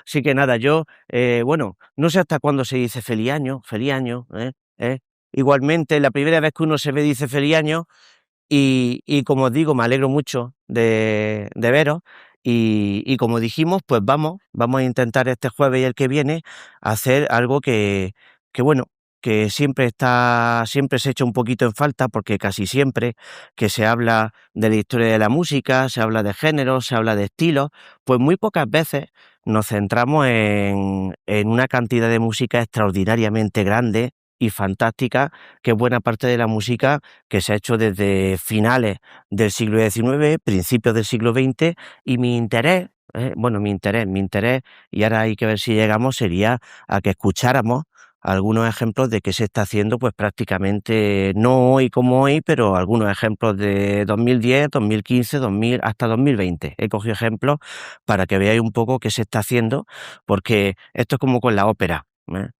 Así que nada, yo, bueno, no sé hasta cuándo se dice feliz año, ¿eh? ¿eh? Igualmente, la primera vez que uno se ve dice feliz año y como os digo, me alegro mucho de veros y como dijimos, pues vamos a intentar este jueves y el que viene hacer algo que bueno, que siempre se echa un poquito en falta porque casi siempre que se habla de la historia de la música, se habla de géneros, se habla de estilos, pues muy pocas veces nos centramos en una cantidad de música extraordinariamente grande y fantástica, que es buena parte de la música que se ha hecho desde finales del siglo XIX, principios del siglo XX, y mi interés, y ahora hay que ver si llegamos, sería a que escucháramos algunos ejemplos de qué se está haciendo, pues prácticamente no hoy como hoy, pero algunos ejemplos de 2010, 2015, 2000, hasta 2020. He cogido ejemplos para que veáis un poco qué se está haciendo, porque esto es como con la ópera.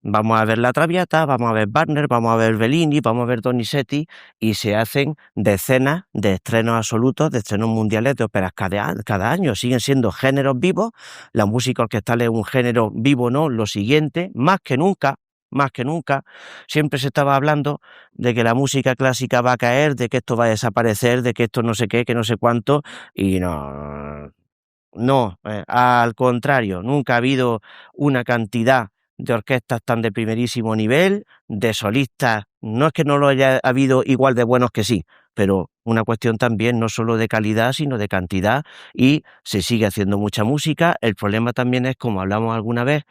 Vamos a ver La Traviata, vamos a ver Wagner, vamos a ver Bellini, vamos a ver Donizetti y se hacen decenas de estrenos absolutos, de estrenos mundiales de óperas cada año. Siguen siendo géneros vivos, la música orquestal es un género vivo, ¿no? Lo siguiente, más que nunca, siempre se estaba hablando de que la música clásica va a caer, de que esto va a desaparecer, de que esto no sé qué, que no sé cuánto, y no, al contrario, nunca ha habido una cantidad de orquestas tan de primerísimo nivel, de solistas, no es que no lo haya habido igual de buenos que sí, pero una cuestión también no solo de calidad, sino de cantidad, y se sigue haciendo mucha música. El problema también es, como hablamos alguna vez,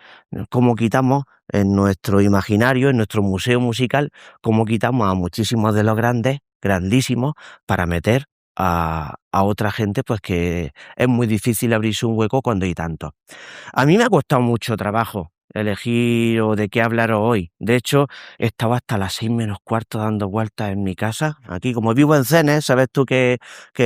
cómo quitamos en nuestro imaginario, en nuestro museo musical, cómo quitamos a muchísimos de los grandes, grandísimos, para meter a otra gente, pues que es muy difícil abrirse un hueco cuando hay tanto. A mí me ha costado mucho trabajo elegir o de qué hablar hoy. De hecho, estaba hasta las 6 menos cuarto dando vueltas en mi casa. Aquí, como vivo en Cenes, sabes tú que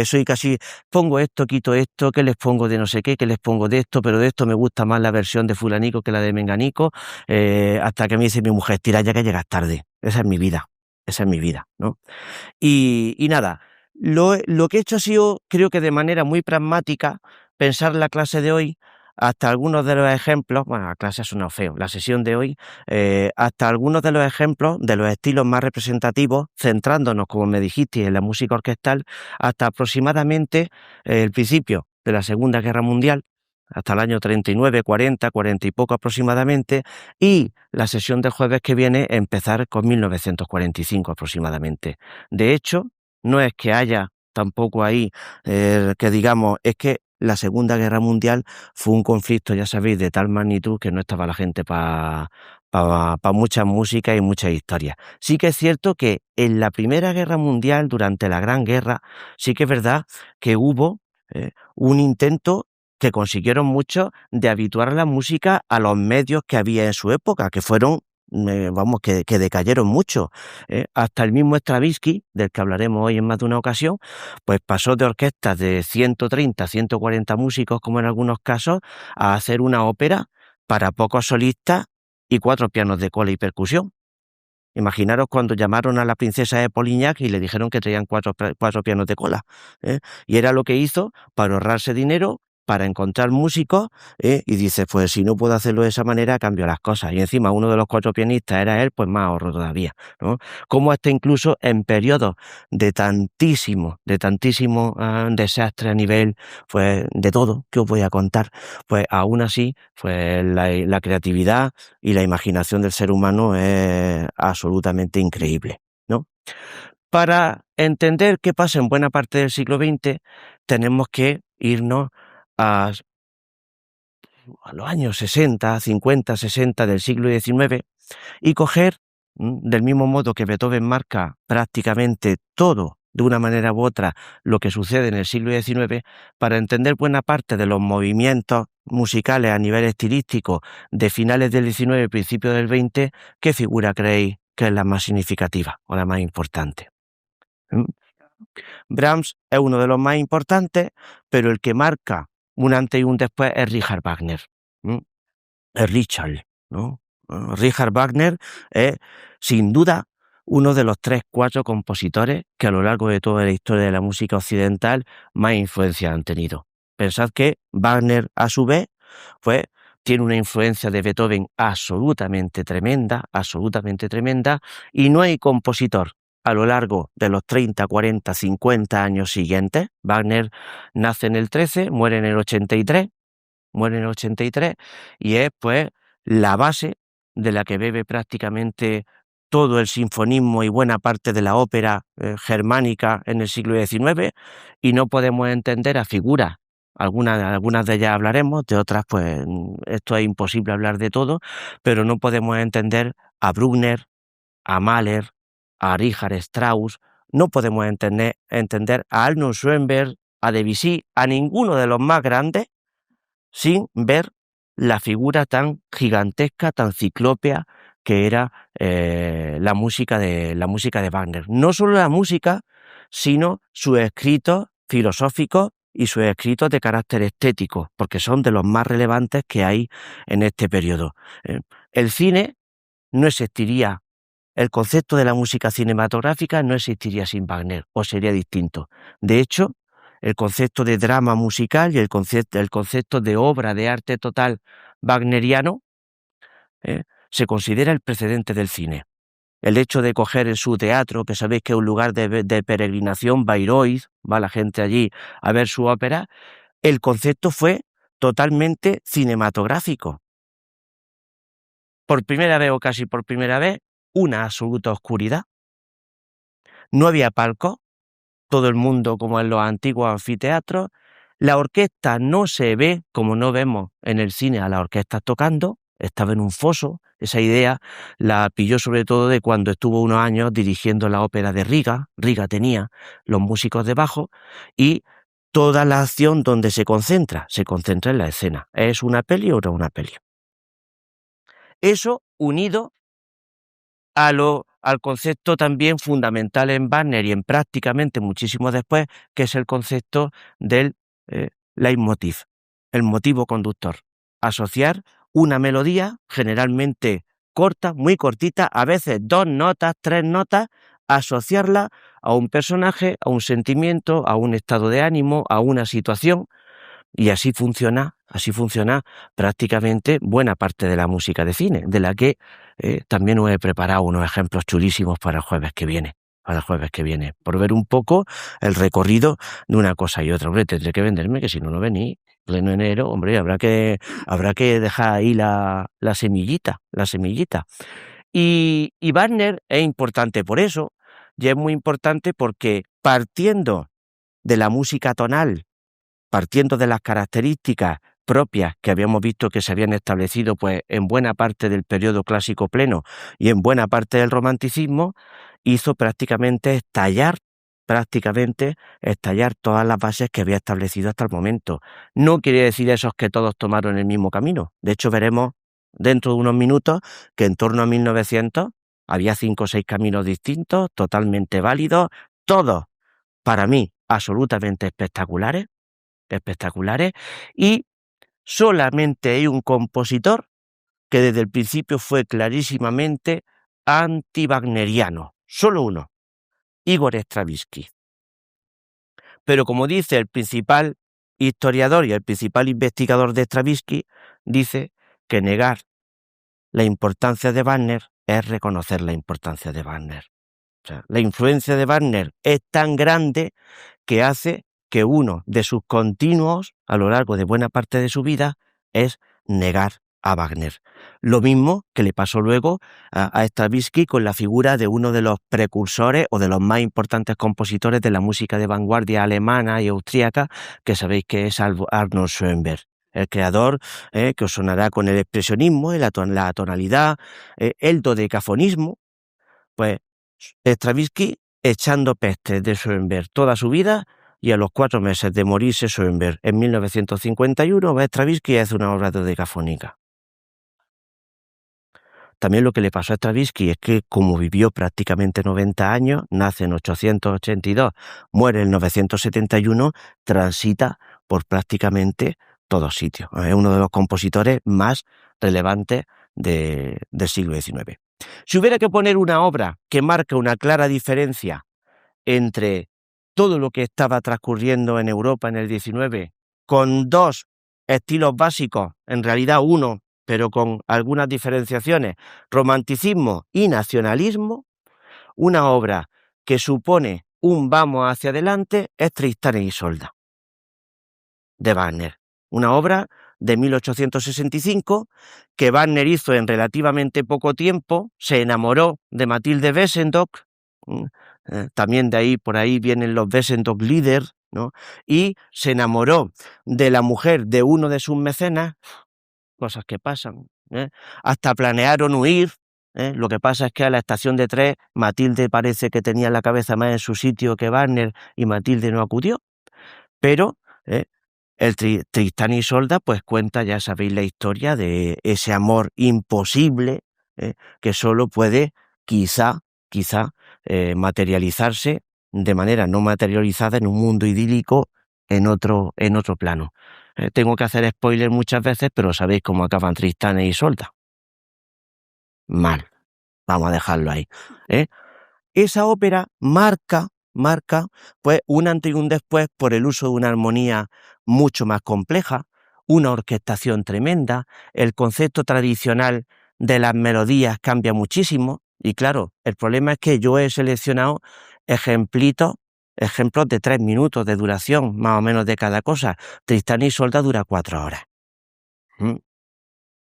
soy casi, pongo esto, quito esto, que les pongo de no sé qué, que les pongo de esto, pero de esto me gusta más la versión de fulanico que la de menganico, hasta que me dice mi mujer, tira ya que llegas tarde. Esa es mi vida, ¿no? Y nada, lo que he hecho ha sido, creo que de manera muy pragmática, pensar la clase de hoy, hasta algunos de los ejemplos, bueno, la clase ha sonado feo, la sesión de hoy, hasta algunos de los ejemplos de los estilos más representativos, centrándonos, como me dijiste, en la música orquestal, hasta aproximadamente el principio de la Segunda Guerra Mundial, hasta el año 39, 40, 40 y poco aproximadamente, y la sesión del jueves que viene empezar con 1945 aproximadamente. De hecho, no es que haya tampoco ahí, que digamos, es que la Segunda Guerra Mundial fue un conflicto, ya sabéis, de tal magnitud que no estaba la gente para mucha música y muchas historias. Sí que es cierto que en la Primera Guerra Mundial, durante la Gran Guerra, sí que es verdad que hubo un intento que consiguieron mucho de habituar la música a los medios que había en su época, que fueron, que decayeron mucho. Hasta el mismo Stravinsky, del que hablaremos hoy en más de una ocasión, pues pasó de orquestas de 130, 140 músicos, como en algunos casos, a hacer una ópera para pocos solistas y 4 pianos de cola y percusión. Imaginaros cuando llamaron a la princesa de Polignac y le dijeron que traían 4 pianos de cola. ¿eh? Y era lo que hizo para ahorrarse dinero, para encontrar músicos, y dice, pues si no puedo hacerlo de esa manera, cambio las cosas. Y encima uno de los 4 pianistas era él, pues más ahorro todavía, ¿no? Como hasta incluso en periodos de tantísimo desastre a nivel, pues de todo, que os voy a contar, pues aún así, pues la creatividad y la imaginación del ser humano es absolutamente increíble, ¿no? Para entender qué pasa en buena parte del siglo XX, tenemos que irnos a, a los años 60, 50, 60 del siglo XIX y coger, del mismo modo que Beethoven marca prácticamente todo de una manera u otra lo que sucede en el siglo XIX, para entender buena parte de los movimientos musicales a nivel estilístico de finales del XIX y principios del XX, ¿qué figura creéis que es la más significativa o la más importante? ¿Mm? Brahms es uno de los más importantes, pero el que marca un antes y un después es Richard Wagner. ¿Mm? Es Richard, ¿no? Richard Wagner es, sin duda, uno de los 3, 4 compositores que a lo largo de toda la historia de la música occidental más influencia han tenido. Pensad que Wagner, a su vez, fue tiene una influencia de Beethoven absolutamente tremenda, y no hay compositor a lo largo de los 30, 40, 50 años siguientes. Wagner nace en el 13, muere en el 83, y es pues la base de la que bebe prácticamente todo el sinfonismo y buena parte de la ópera germánica en el siglo XIX, y no podemos entender a figuras. Algunas de ellas hablaremos, de otras pues esto es imposible hablar de todo, pero no podemos entender a Bruckner, a Mahler, a Richard Strauss, no podemos entender a Arnold Schoenberg, a Debussy, a ninguno de los más grandes, sin ver la figura tan gigantesca, tan ciclópea que era la música de Wagner. No solo la música, sino sus escritos filosóficos y sus escritos de carácter estético, porque son de los más relevantes que hay en este periodo. El cine no existiría, el concepto de la música cinematográfica no existiría sin Wagner, o sería distinto. De hecho, el concepto de drama musical y el concepto de obra de arte total wagneriano se considera el precedente del cine. El hecho de coger en su teatro, que sabéis que es un lugar de peregrinación, Bayreuth, va la gente allí a ver su ópera, el concepto fue totalmente cinematográfico. Por primera vez o casi por primera vez, una absoluta oscuridad. No había palco, todo el mundo como en los antiguos anfiteatros. La orquesta no se ve como no vemos en el cine a las orquestas tocando, estaba en un foso. Esa idea la pilló sobre todo de cuando estuvo unos años dirigiendo la ópera de Riga. Riga tenía los músicos debajo y toda la acción donde se concentra en la escena. ¿Es una peli o no una peli? Eso unido al concepto también fundamental en Wagner y en prácticamente muchísimo después, que es el concepto del leitmotiv, el motivo conductor. Asociar una melodía, generalmente corta, muy cortita, a veces 2 notas, 3 notas, asociarla a un personaje, a un sentimiento, a un estado de ánimo, a una situación. Y así funciona prácticamente buena parte de la música de cine, de la que también os he preparado unos ejemplos chulísimos para el jueves que viene. Por ver un poco el recorrido de una cosa y otra. Hombre, tendré que venderme, que si no, no venís. Pleno enero, hombre, habrá que dejar ahí la semillita. Y Wagner es importante por eso, y es muy importante porque partiendo de la música tonal, partiendo de las características propias que habíamos visto que se habían establecido pues en buena parte del periodo clásico pleno y en buena parte del romanticismo, hizo prácticamente estallar todas las bases que había establecido hasta el momento. No quiere decir eso que todos tomaron el mismo camino. De hecho, veremos dentro de unos minutos que en torno a 1900 había 5 o 6 caminos distintos, totalmente válidos, todos, para mí, absolutamente espectaculares, y solamente hay un compositor que desde el principio fue clarísimamente anti-wagneriano, solo uno, Igor Stravinsky. Pero como dice el principal historiador y el principal investigador de Stravinsky, dice que negar la importancia de Wagner es reconocer la importancia de Wagner. O sea, la influencia de Wagner es tan grande que hace que uno de sus continuos a lo largo de buena parte de su vida es negar a Wagner. Lo mismo que le pasó luego a Stravinsky con la figura de uno de los precursores o de los más importantes compositores de la música de vanguardia alemana y austríaca, que sabéis que es Arnold Schoenberg, el creador que os sonará con el expresionismo, la tonalidad, el dodecafonismo. Pues Stravinsky echando pestes de Schoenberg toda su vida, y a los 4 meses de morirse Schoenberg en 1951, Stravinsky hace una obra dodecafónica. También lo que le pasó a Stravinsky es que, como vivió prácticamente 90 años, nace en 882, muere en 971, transita por prácticamente todos sitios. Es uno de los compositores más relevantes del siglo XIX. Si hubiera que poner una obra que marca una clara diferencia entre todo lo que estaba transcurriendo en Europa en el XIX, con 2 estilos básicos, en realidad uno, pero con algunas diferenciaciones, romanticismo y nacionalismo, una obra que supone un vamos hacia adelante es Tristán e Isolda, de Wagner. Una obra de 1865 que Wagner hizo en relativamente poco tiempo, se enamoró de Matilde Wesendonck, también de ahí, por ahí vienen los Wesendonck-Lieder, ¿no? Y se enamoró de la mujer de uno de sus mecenas, cosas que pasan, ¿eh? Hasta planearon huir, ¿eh? Lo que pasa es que a la estación de tren Matilde parece que tenía la cabeza más en su sitio que Wagner y Matilde no acudió, pero el Tristán y Isolda pues cuenta, ya sabéis la historia de ese amor imposible, que solo puede quizá materializarse de manera no materializada en un mundo idílico en otro plano. Tengo que hacer spoiler muchas veces, pero sabéis cómo acaban Tristán e Isolda. Mal. Vamos a dejarlo ahí. Esa ópera marca pues un antes y un después por el uso de una armonía mucho más compleja, una orquestación tremenda, el concepto tradicional de las melodías cambia muchísimo y claro, el problema es que yo he seleccionado ejemplos de 3 minutos de duración, más o menos de cada cosa. Tristán y Isolda dura 4 horas. ¿Mm?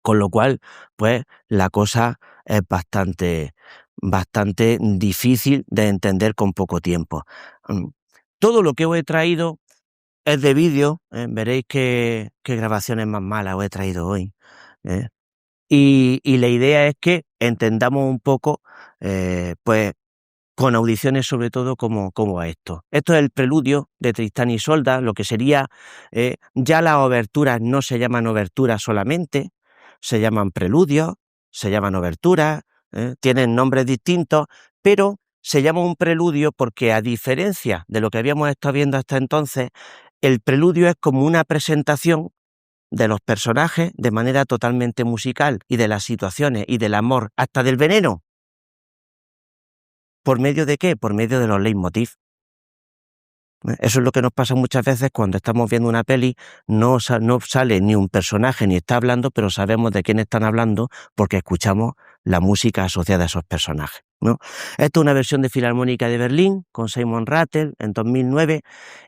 Con lo cual, pues la cosa es bastante difícil de entender con poco tiempo. Todo lo que os he traído es de vídeo, veréis qué grabaciones más malas os he traído hoy. ¿Eh? Y la idea es que entendamos un poco, pues con audiciones sobre todo como esto. Esto es el preludio de Tristán y Isolda, lo que sería, ya las oberturas no se llaman oberturas solamente, se llaman preludios, se llaman oberturas, tienen nombres distintos, pero se llama un preludio porque a diferencia de lo que habíamos estado viendo hasta entonces, el preludio es como una presentación de los personajes de manera totalmente musical y de las situaciones y del amor, hasta del veneno. ¿Por medio de qué? Por medio de los leitmotiv. Eso es lo que nos pasa muchas veces cuando estamos viendo una peli, no sale ni un personaje ni está hablando, pero sabemos de quién están hablando porque escuchamos la música asociada a esos personajes, ¿no? Esto es una versión de Filarmónica de Berlín con Simon Rattle en 2009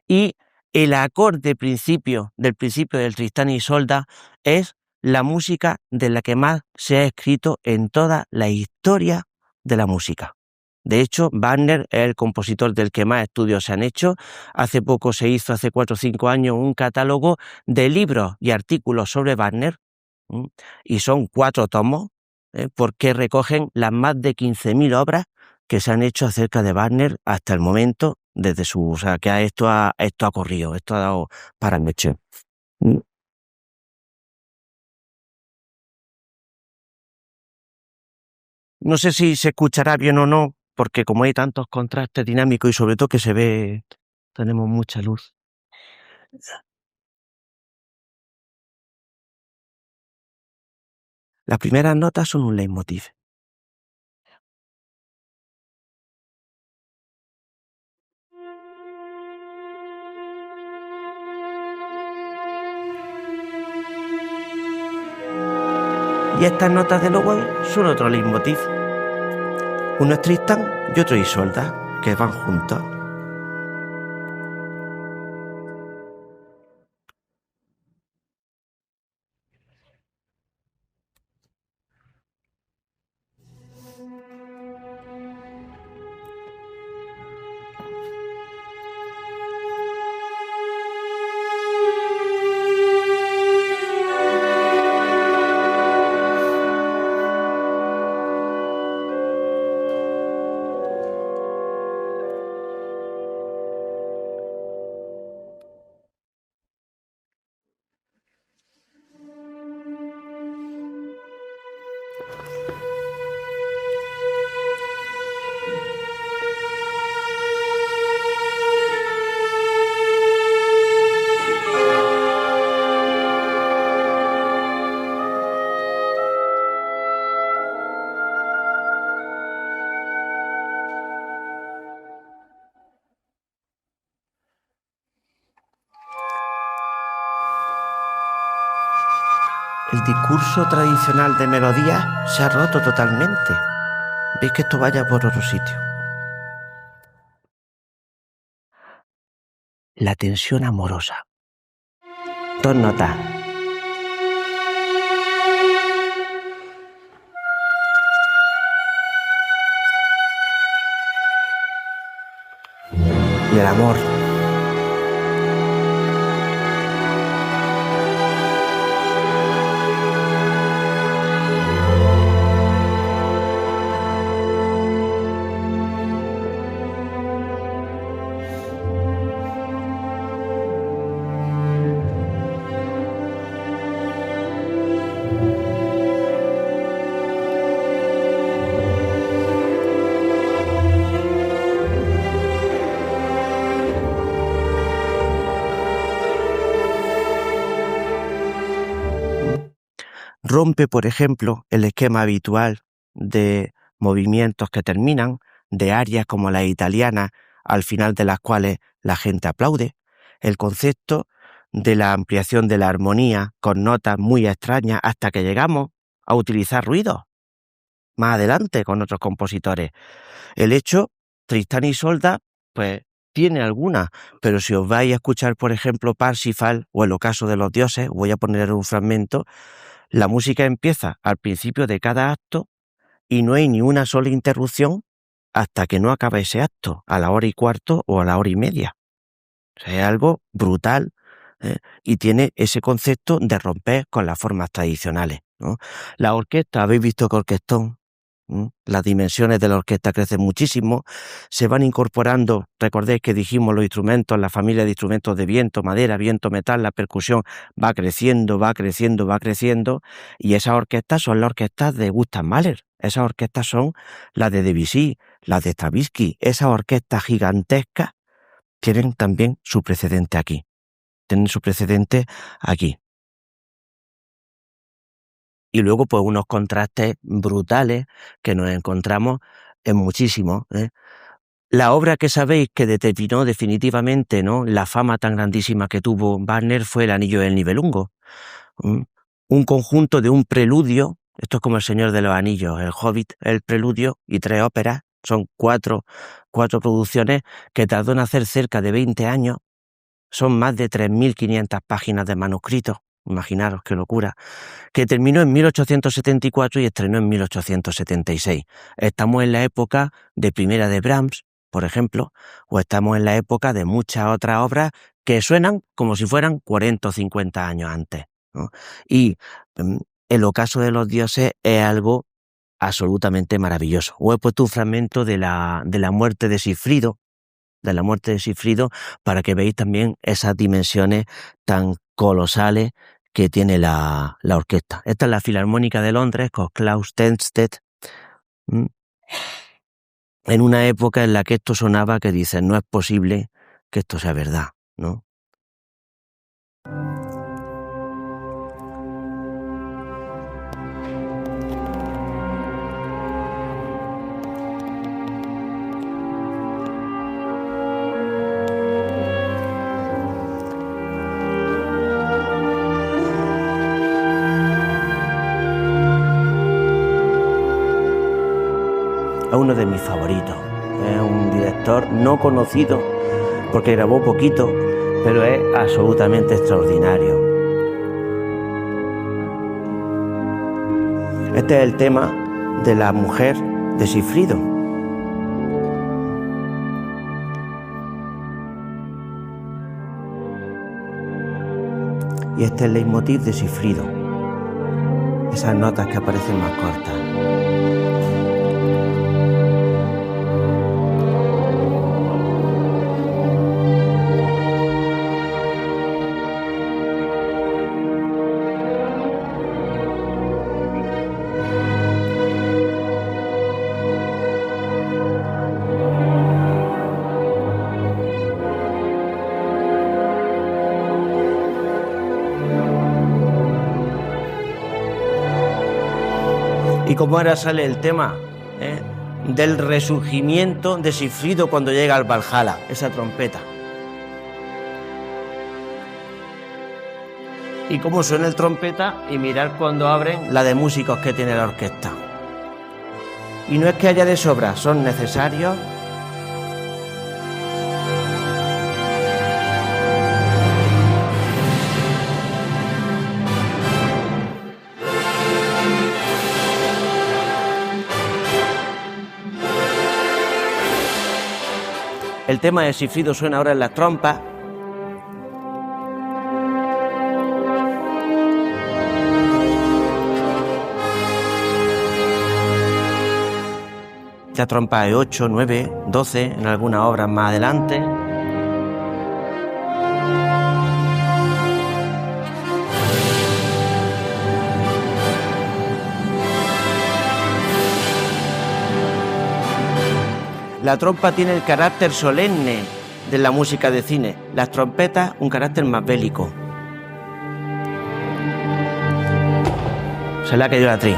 y el acorde del principio del Tristán y Isolda es la música de la que más se ha escrito en toda la historia de la música. De hecho, Wagner es el compositor del que más estudios se han hecho. Hace poco se hizo, hace 4 o 5 años, un catálogo de libros y artículos sobre Wagner, y son 4 tomos, porque recogen las más de 15.000 obras que se han hecho acerca de Wagner hasta el momento, o sea, que esto ha corrido, esto ha dado para mucho. No sé si se escuchará bien o no, porque como hay tantos contrastes dinámicos y sobre todo que se ve, tenemos mucha luz. Las primeras notas son un leitmotiv. Y estas notas del oboe son otro leitmotiv. Uno es Tristán y otro Isolda, que van juntos. El discurso tradicional de melodía se ha roto totalmente. Veis que esto vaya por otro sitio. La tensión amorosa. 2 notas. Y el amor. Rompe, por ejemplo, el esquema habitual de movimientos que terminan, de arias como la italiana, al final de las cuales la gente aplaude, el concepto de la ampliación de la armonía con notas muy extrañas hasta que llegamos a utilizar ruidos más adelante con otros compositores. El hecho, Tristán y Isolda, pues tiene algunas, pero si os vais a escuchar, por ejemplo, Parsifal o El ocaso de los dioses, voy a poner un fragmento. La música empieza al principio de cada acto y no hay ni una sola interrupción hasta que no acaba ese acto, a la 1:15 o a la 1:30. O sea, es algo brutal, y tiene ese concepto de romper con las formas tradicionales, ¿no? La orquesta, habéis visto que orquestón, las dimensiones de la orquesta crecen muchísimo, se van incorporando, recordéis que dijimos los instrumentos, la familia de instrumentos de viento, madera, viento, metal, la percusión va creciendo, va creciendo, va creciendo, y esas orquestas son las orquestas de Gustav Mahler, esas orquestas son las de Debussy, las de Stravinsky, esas orquestas gigantescas tienen también su precedente aquí, tienen su precedente aquí. Y luego, pues, unos contrastes brutales que nos encontramos en muchísimos, ¿eh? La obra que sabéis que determinó definitivamente, ¿no?, la fama tan grandísima que tuvo Wagner fue El anillo del Nibelungo. Un conjunto de un preludio, esto es como El Señor de los Anillos, El Hobbit, el preludio y 3 óperas, son cuatro producciones que tardó en hacer cerca de 20 años, son más de 3.500 páginas de manuscritos, imaginaros qué locura, que terminó en 1874 y estrenó en 1876. Estamos en la época de Primera de Brahms, por ejemplo, o estamos en la época de muchas otras obras que suenan como si fueran 40 o 50 años antes, ¿no? Y El ocaso de los dioses es algo absolutamente maravilloso. Os he puesto un fragmento de la muerte de Sigfrido, para que veáis también esas dimensiones tan colosales que tiene la orquesta. Esta es la Filarmónica de Londres con Klaus Tennstedt, en una época en la que esto sonaba que dices, no es posible que esto sea verdad, ¿no? Es uno de mis favoritos. Es un director no conocido porque grabó poquito, pero es absolutamente extraordinario. Este es el tema de la mujer de Sigfrido. Y este es el leitmotiv de Sigfrido. Esas notas que aparecen más cortas. Y como ahora sale el tema del resurgimiento de Sigfrido cuando llega al Valhalla, esa trompeta. y cómo suena el trompeta y mirar cuando abren la de músicos que tiene la orquesta. Y no es que haya de sobra, son necesarios. El tema de Sigfrido suena ahora en las trompas. La trompa de 8, 9, 12, en algunas obras más adelante. La trompa tiene el carácter solemne de la música de cine, las trompetas un carácter más bélico. Se le ha caído la tri.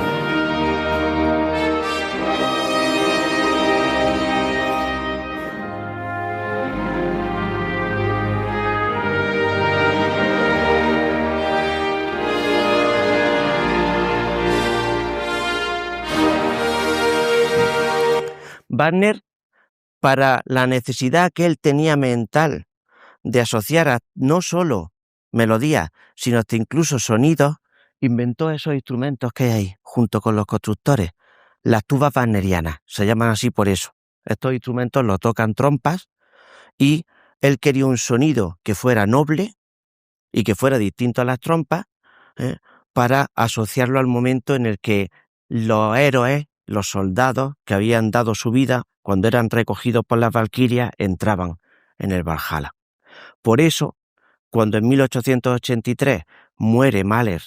Wagner, para la necesidad que él tenía mental de asociar no solo melodías, sino hasta incluso sonidos, inventó esos instrumentos que hay ahí, junto con los constructores, las tubas wagnerianas, se llaman así por eso. Estos instrumentos los tocan trompas y él quería un sonido que fuera noble y que fuera distinto a las trompas, para asociarlo al momento en el que los héroes, los soldados que habían dado su vida cuando eran recogidos por las valquirias, entraban en el Valhalla. Por eso, cuando en 1883 muere Wagner,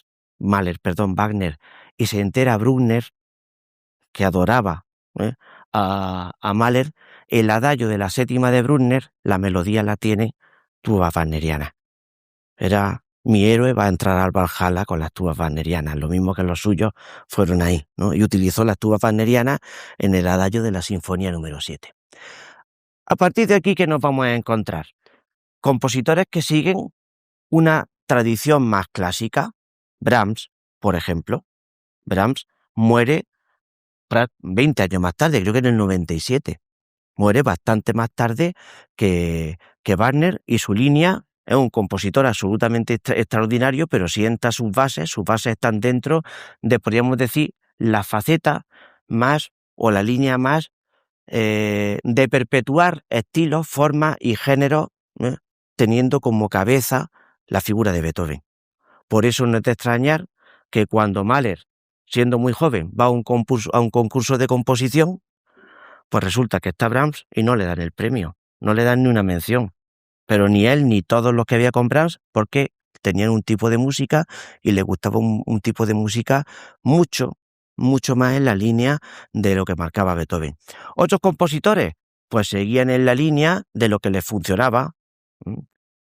y se entera Bruckner, que adoraba a Mahler, el adagio de la séptima de Bruckner, la melodía la tiene tubas wagnerianas. Era: mi héroe va a entrar al Valhalla con las tubas wagnerianas, lo mismo que los suyos fueron ahí, ¿no? Y utilizó las tubas wagnerianas en el adagio de la Sinfonía número 7. A partir de aquí, ¿qué nos vamos a encontrar? Compositores que siguen una tradición más clásica. Brahms, por ejemplo. Brahms muere 20 años más tarde, creo que en el 97. Muere bastante más tarde que Wagner, y su línea es un compositor absolutamente extraordinario, pero sienta sus bases están dentro de, podríamos decir, la faceta más o la línea más de perpetuar estilos, formas y géneros, teniendo como cabeza la figura de Beethoven. Por eso no es de extrañar que cuando Mahler, siendo muy joven, va a un concurso de composición, pues resulta que está Brahms y no le dan el premio, no le dan ni una mención. Pero ni él ni todos los que había con Brahms, porque tenían un tipo de música y les gustaba un tipo de música mucho más en la línea de lo que marcaba Beethoven. Otros compositores, pues seguían en la línea de lo que les funcionaba.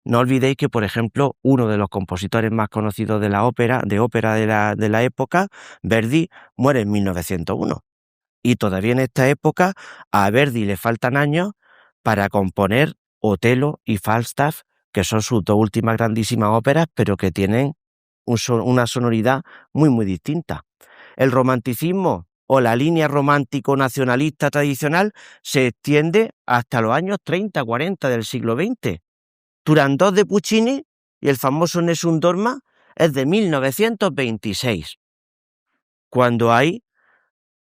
No olvidéis que, por ejemplo, uno de los compositores más conocidos de la ópera de la época, Verdi, muere en 1901. Y todavía en esta época a Verdi le faltan años para componer Otelo y Falstaff, que son sus dos últimas grandísimas óperas, pero que tienen una sonoridad muy, muy distinta. El romanticismo o la línea romántico-nacionalista tradicional se extiende hasta los años 30, 40 del siglo XX. Turandot de Puccini y el famoso Nessun Dorma es de 1926, cuando hay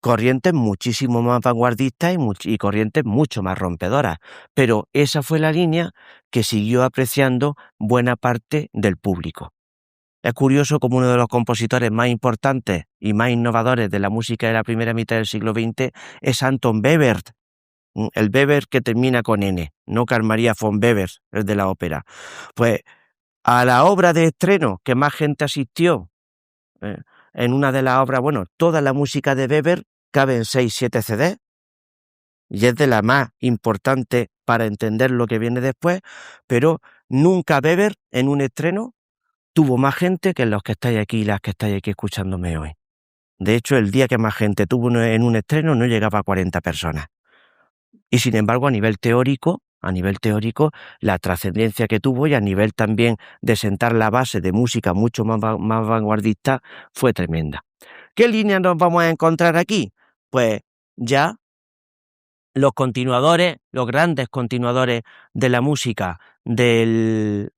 corrientes muchísimo más vanguardistas y corrientes mucho más rompedoras, pero esa fue la línea que siguió apreciando buena parte del público. Es curioso como uno de los compositores más importantes y más innovadores de la música de la primera mitad del siglo XX es Anton Webern, el Weber que termina con N, no Carl Maria von Weber, el de la ópera. Pues a la obra de estreno que más gente asistió, en una de las obras, toda la música de Weber cabe en 6-7 CD, y es de la más importante para entender lo que viene después, pero nunca Weber en un estreno tuvo más gente que los que estáis aquí y las que estáis aquí escuchándome hoy. De hecho, el día que más gente tuvo en un estreno no llegaba a 40 personas. Y sin embargo, a nivel teórico, a nivel teórico, la trascendencia que tuvo y a nivel también de sentar la base de música mucho más vanguardista fue tremenda. ¿Qué línea nos vamos a encontrar aquí? Pues ya los continuadores, los grandes continuadores de la música de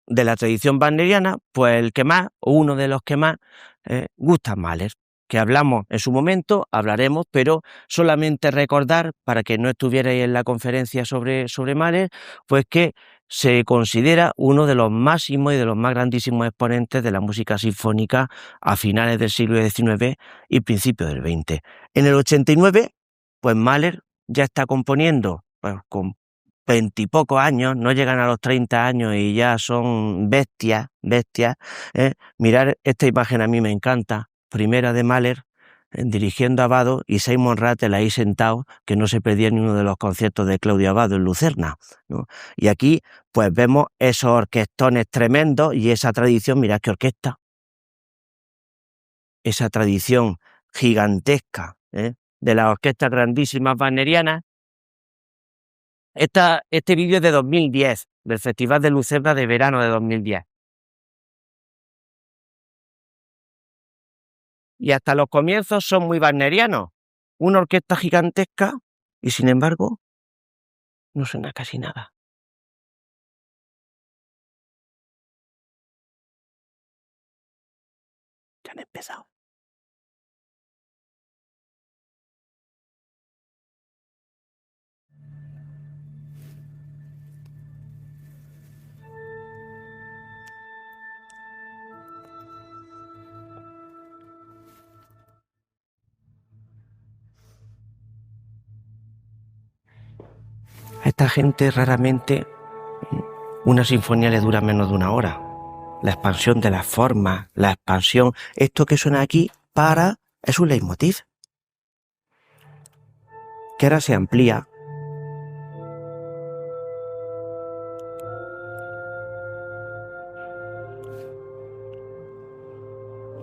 la tradición wagneriana, pues el que más, o uno de los que más, Gustav Mahler, que hablamos en su momento, hablaremos, pero solamente recordar, para que no estuvierais en la conferencia sobre Mahler, pues que se considera uno de los máximos y de los más grandísimos exponentes de la música sinfónica a finales del siglo XIX y principios del XX. En el 89, pues Mahler ya está componiendo, pues, con 20 y pocos años, no llegan a los 30 años y ya son bestias. Mirar esta imagen, a mí me encanta, primera de Mahler, dirigiendo a Abbado, y Simon Rattle ahí sentado, que no se perdía ni uno de los conciertos de Claudio Abbado en Lucerna, ¿no? Y aquí pues vemos esos orquestones tremendos y esa tradición, mirad qué orquesta, esa tradición gigantesca, de las orquestas grandísimas wagnerianas. Este vídeo es de 2010, del Festival de Lucerna de verano de 2010. Y hasta los comienzos son muy wagnerianos. Una orquesta gigantesca y, sin embargo, no suena casi nada. Ya han empezado. A esta gente raramente una sinfonía le dura menos de una hora. La expansión de las formas, la expansión, esto que suena aquí es un leitmotiv, que ahora se amplía.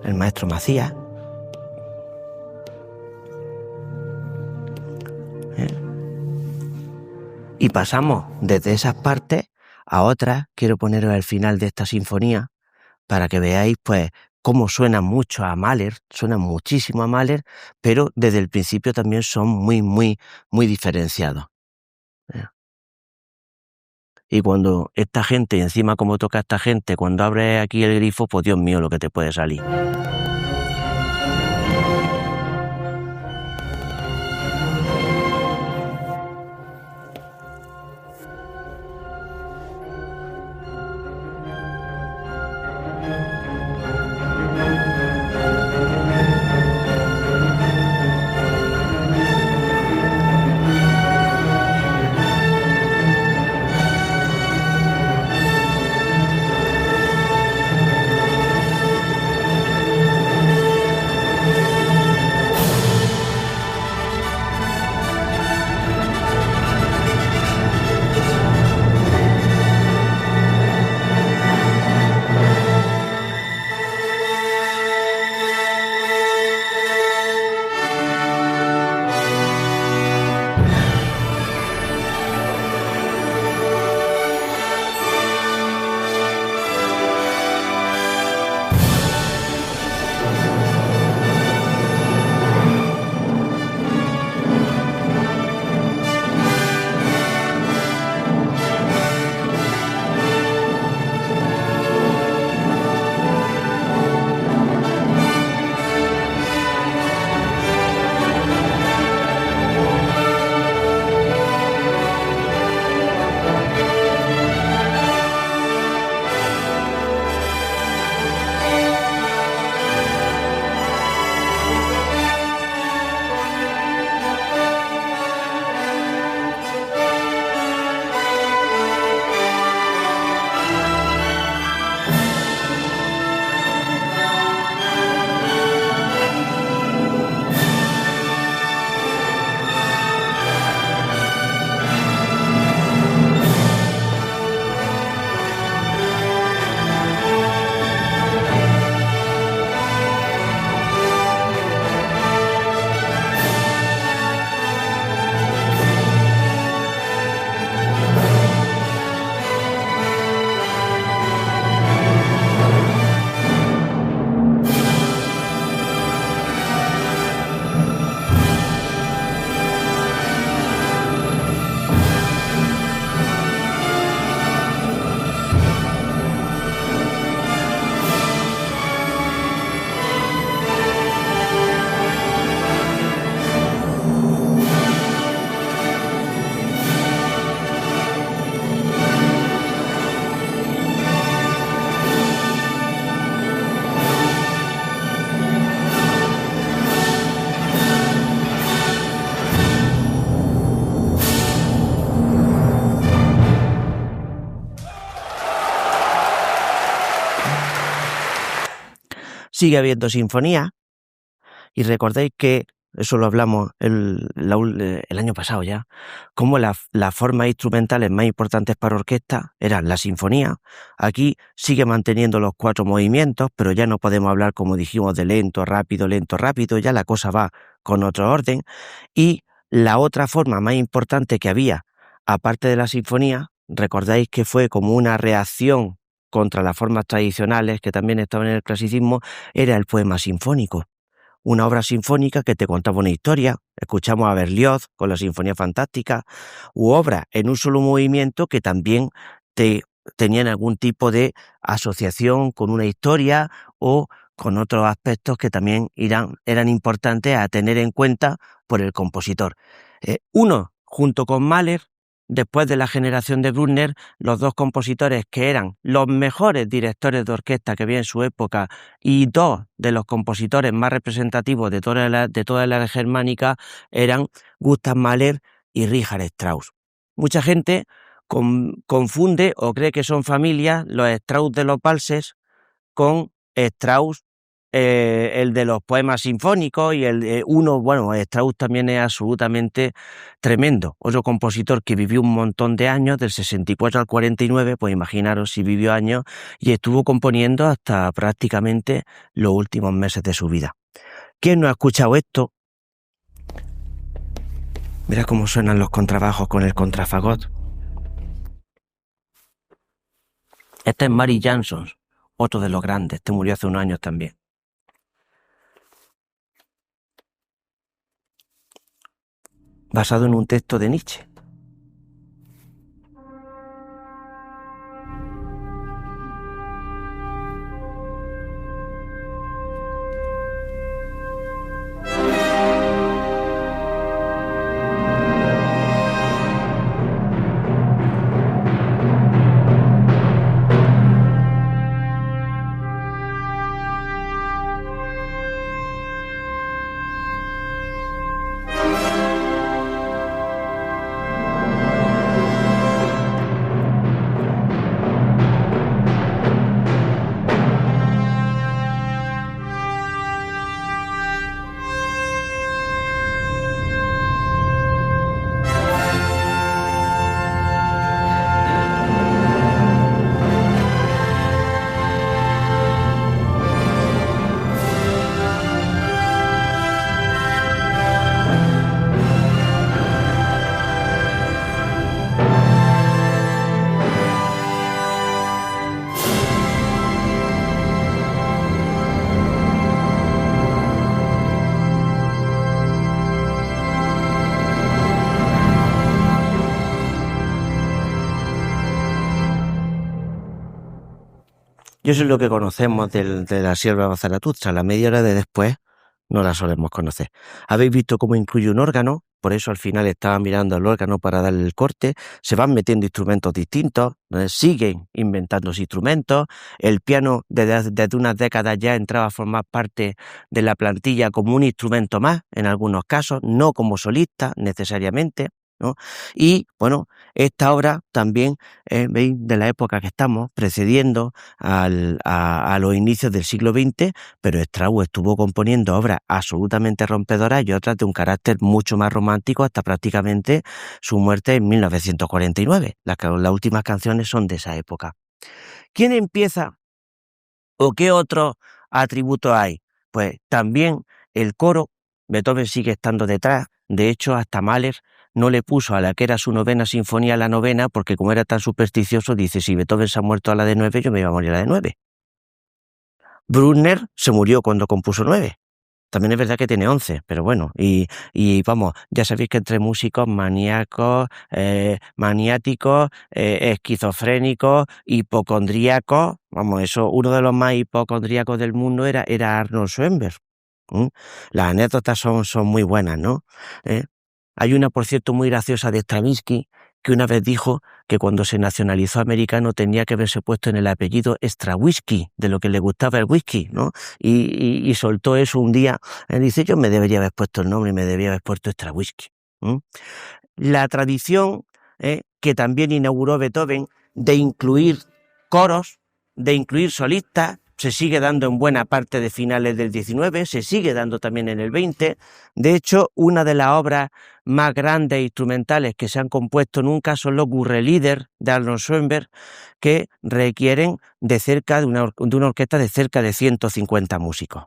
El maestro Macías. Y pasamos desde esas partes a otras. Quiero poneros el final de esta sinfonía para que veáis pues cómo suenan mucho a Mahler, suenan muchísimo a Mahler, pero desde el principio también son muy diferenciados. Y cuando esta gente, y encima como toca esta gente, cuando abre aquí el grifo, pues Dios mío, lo que te puede salir. sigue habiendo sinfonías, y recordáis que, eso lo hablamos el año pasado ya, como las formas instrumentales más importantes para orquesta eran la sinfonía. Aquí sigue manteniendo los 4 movimientos, pero ya no podemos hablar, como dijimos, de lento, rápido, ya la cosa va con otro orden. Y la otra forma más importante que había, aparte de la sinfonía, recordáis que fue como una reacción contra las formas tradicionales que también estaban en el clasicismo, era el poema sinfónico. Una obra sinfónica que te contaba una historia. Escuchamos a Berlioz con la Sinfonía Fantástica, u obras en un solo movimiento que también tenían algún tipo de asociación con una historia o con otros aspectos que también eran importantes a tener en cuenta por el compositor. Uno, junto con Mahler, después de la generación de Bruckner, los dos compositores que eran los mejores directores de orquesta que había en su época y dos de los compositores más representativos de toda la área germánica eran Gustav Mahler y Richard Strauss. Mucha gente confunde o cree que son familias los Strauss de los valses con Strauss, el de los poemas sinfónicos, y Strauss también es absolutamente tremendo. Otro compositor que vivió un montón de años, del 64 al 49, pues imaginaros si vivió años, y estuvo componiendo hasta prácticamente los últimos meses de su vida. ¿Quién no ha escuchado esto? Mira cómo suenan los contrabajos con el contrafagot. Este es Mary Jansson, otro de los grandes. Este murió hace unos años también. Basado en un texto de Nietzsche. Y eso es lo que conocemos de la sierva Zaratustra. La media hora de después no la solemos conocer. Habéis visto cómo incluye un órgano, por eso al final estaba mirando el órgano para darle el corte. Se van metiendo instrumentos distintos, siguen inventando instrumentos. El piano desde unas décadas ya entraba a formar parte de la plantilla como un instrumento más, en algunos casos, no como solista necesariamente, ¿no? Y bueno, esta obra también, veis, de la época que estamos, precediendo a los inicios del siglo XX, pero Strauss estuvo componiendo obras absolutamente rompedoras y otras de un carácter mucho más romántico hasta prácticamente su muerte en 1949. Las últimas canciones son de esa época. ¿Quién empieza o qué otros atributos hay? Pues también el coro. Beethoven sigue estando detrás. De hecho, hasta Mahler no le puso a la que era su 9ª sinfonía la 9ª, porque como era tan supersticioso, dice, si Beethoven se ha muerto a la de 9, yo me iba a morir a la de 9. Bruckner se murió cuando compuso 9. También es verdad que tiene 11, pero bueno, y vamos, ya sabéis que entre músicos maniáticos, esquizofrénicos, hipocondríacos, vamos, eso, uno de los más hipocondríacos del mundo era Arnold Schoenberg. Las anécdotas son muy buenas, ¿no? Hay una, por cierto, muy graciosa de Stravinsky, que una vez dijo que cuando se nacionalizó americano tenía que haberse puesto en el apellido Strawhisky, de lo que le gustaba el whisky, ¿no? Y soltó eso un día. Él dice, yo me debería haber puesto el nombre y me debería haber puesto Strawhisky. La tradición que también inauguró Beethoven de incluir coros, de incluir solistas, se sigue dando en buena parte de finales del XIX, se sigue dando también en el XX. De hecho, una de las obras más grandes instrumentales que se han compuesto nunca son los Gurre-Lieder de Arnold Schoenberg, que requieren de una orquesta de cerca de 150 músicos.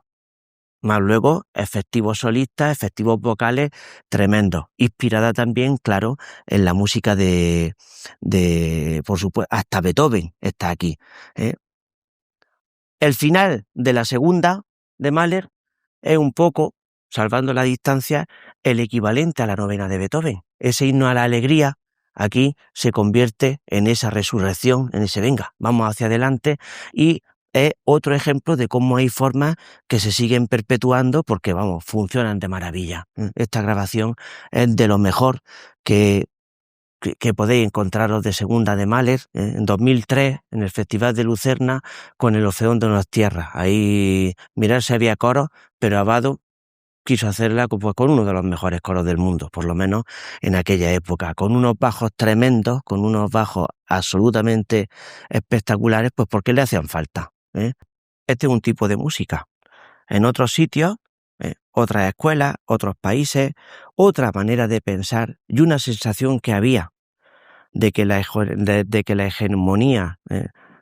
Más luego, efectivos solistas, efectivos vocales tremendos, inspirada también, claro, en la música por supuesto, hasta Beethoven está aquí, ¿eh? El final de la segunda de Mahler es un poco, salvando la distancia, el equivalente a la novena de Beethoven. Ese himno a la alegría aquí se convierte en esa resurrección, en ese venga, vamos hacia adelante, y es otro ejemplo de cómo hay formas que se siguen perpetuando porque, vamos, funcionan de maravilla. Esta grabación es de lo mejor que podéis encontraros de segunda de Mahler, en 2003, en el Festival de Lucerna, con el Orfeón de Donostiarra Tierras. Ahí, mirad si había coros, pero Abbado quiso hacerla pues, con uno de los mejores coros del mundo, por lo menos en aquella época, con unos bajos tremendos, con unos bajos absolutamente espectaculares, pues porque le hacían falta, ¿eh? Este es un tipo de música. En otros sitios, otras escuelas, otros países, otra manera de pensar y una sensación que había de que la hegemonía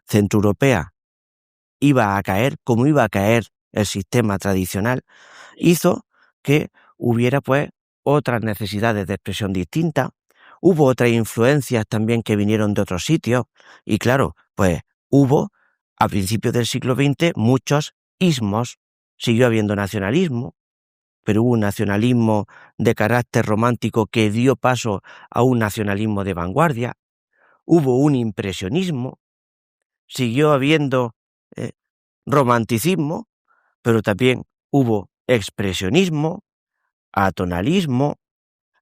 centroeuropea iba a caer, como iba a caer el sistema tradicional, hizo que hubiera pues otras necesidades de expresión distintas, hubo otras influencias también que vinieron de otros sitios, y claro, pues hubo a principios del siglo XX muchos ismos, siguió habiendo nacionalismo, pero hubo un nacionalismo de carácter romántico que dio paso a un nacionalismo de vanguardia, hubo un impresionismo, siguió habiendo eh, romanticismo, pero también hubo expresionismo, atonalismo,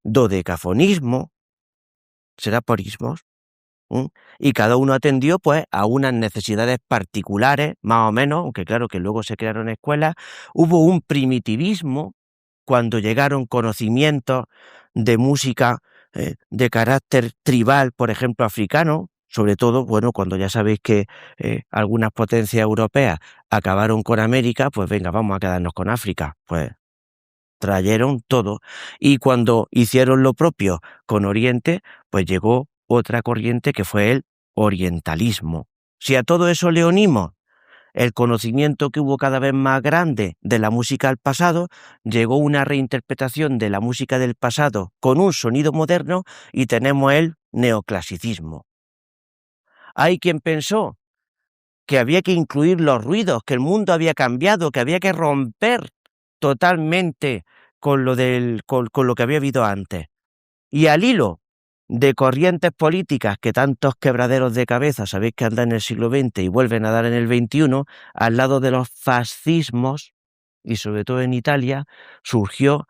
dodecafonismo, será por ismos, y cada uno atendió pues a unas necesidades particulares, más o menos, aunque claro que luego se crearon escuelas. Hubo un primitivismo cuando llegaron conocimientos de música de carácter tribal, por ejemplo, africano, sobre todo, bueno, cuando ya sabéis que algunas potencias europeas acabaron con América, pues venga, vamos a quedarnos con África, pues trajeron todo, y cuando hicieron lo propio con Oriente, pues llegó otra corriente que fue el orientalismo. Si a todo eso le unimos el conocimiento que hubo cada vez más grande de la música del pasado, llegó una reinterpretación de la música del pasado con un sonido moderno y tenemos el neoclasicismo. Hay quien pensó que había que incluir los ruidos, que el mundo había cambiado, que había que romper totalmente con lo que había habido antes. Y al hilo de corrientes políticas que tantos quebraderos de cabeza sabéis que andan en el siglo XX y vuelven a dar en el XXI, al lado de los fascismos, y sobre todo en Italia, surgió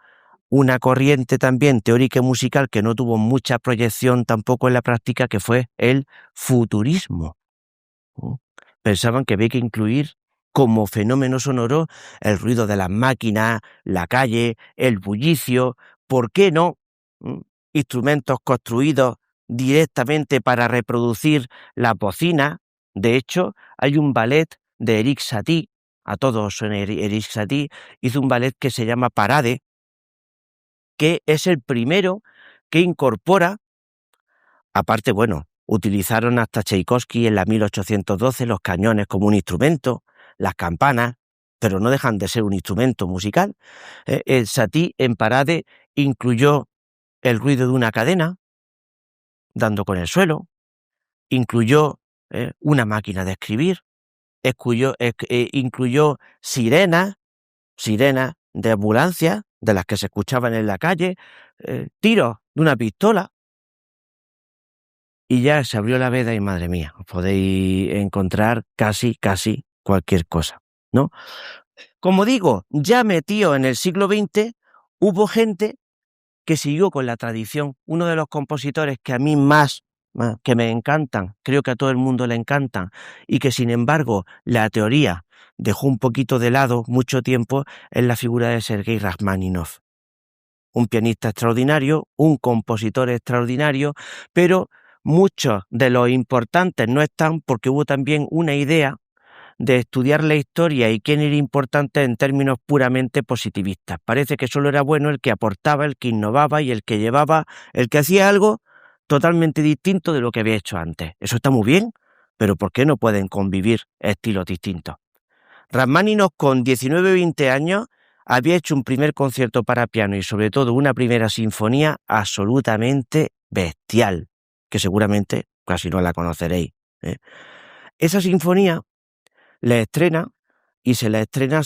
una corriente también teórica y musical que no tuvo mucha proyección tampoco en la práctica, que fue el futurismo. Pensaban que había que incluir como fenómeno sonoro el ruido de las máquinas, la calle, el bullicio, ¿por qué no? Instrumentos construidos directamente para reproducir la bocina. De hecho, hay un ballet de Erik Satie, a todos suena Erik Satie, hizo un ballet que se llama Parade, que es el primero que incorpora, aparte, bueno, utilizaron hasta Tchaikovsky en la 1812 los cañones como un instrumento, las campanas, pero no dejan de ser un instrumento musical. El Satie en Parade incluyó el ruido de una cadena, dando con el suelo, incluyó una máquina de escribir, incluyó sirenas de ambulancia, de las que se escuchaban en la calle, tiros de una pistola, y ya se abrió la veda y madre mía, os podéis encontrar casi cualquier cosa, ¿no? Como digo, ya metido en el siglo XX, hubo gente que siguió con la tradición. Uno de los compositores que a mí más que me encantan, creo que a todo el mundo le encantan, y que sin embargo la teoría dejó un poquito de lado mucho tiempo, es la figura de Sergei Rachmaninoff. Un pianista extraordinario, un compositor extraordinario, pero muchos de los importantes no están porque hubo también una idea de estudiar la historia y quién era importante en términos puramente positivistas. Parece que solo era bueno el que aportaba, el que innovaba y el que llevaba, el que hacía algo totalmente distinto de lo que había hecho antes. Eso está muy bien, pero ¿por qué no pueden convivir estilos distintos? Rachmaninoff, con 19 o 20 años, había hecho un primer concierto para piano y sobre todo una primera sinfonía absolutamente bestial, que seguramente casi no la conoceréis, ¿eh? Esa sinfonía la estrena y se la estrena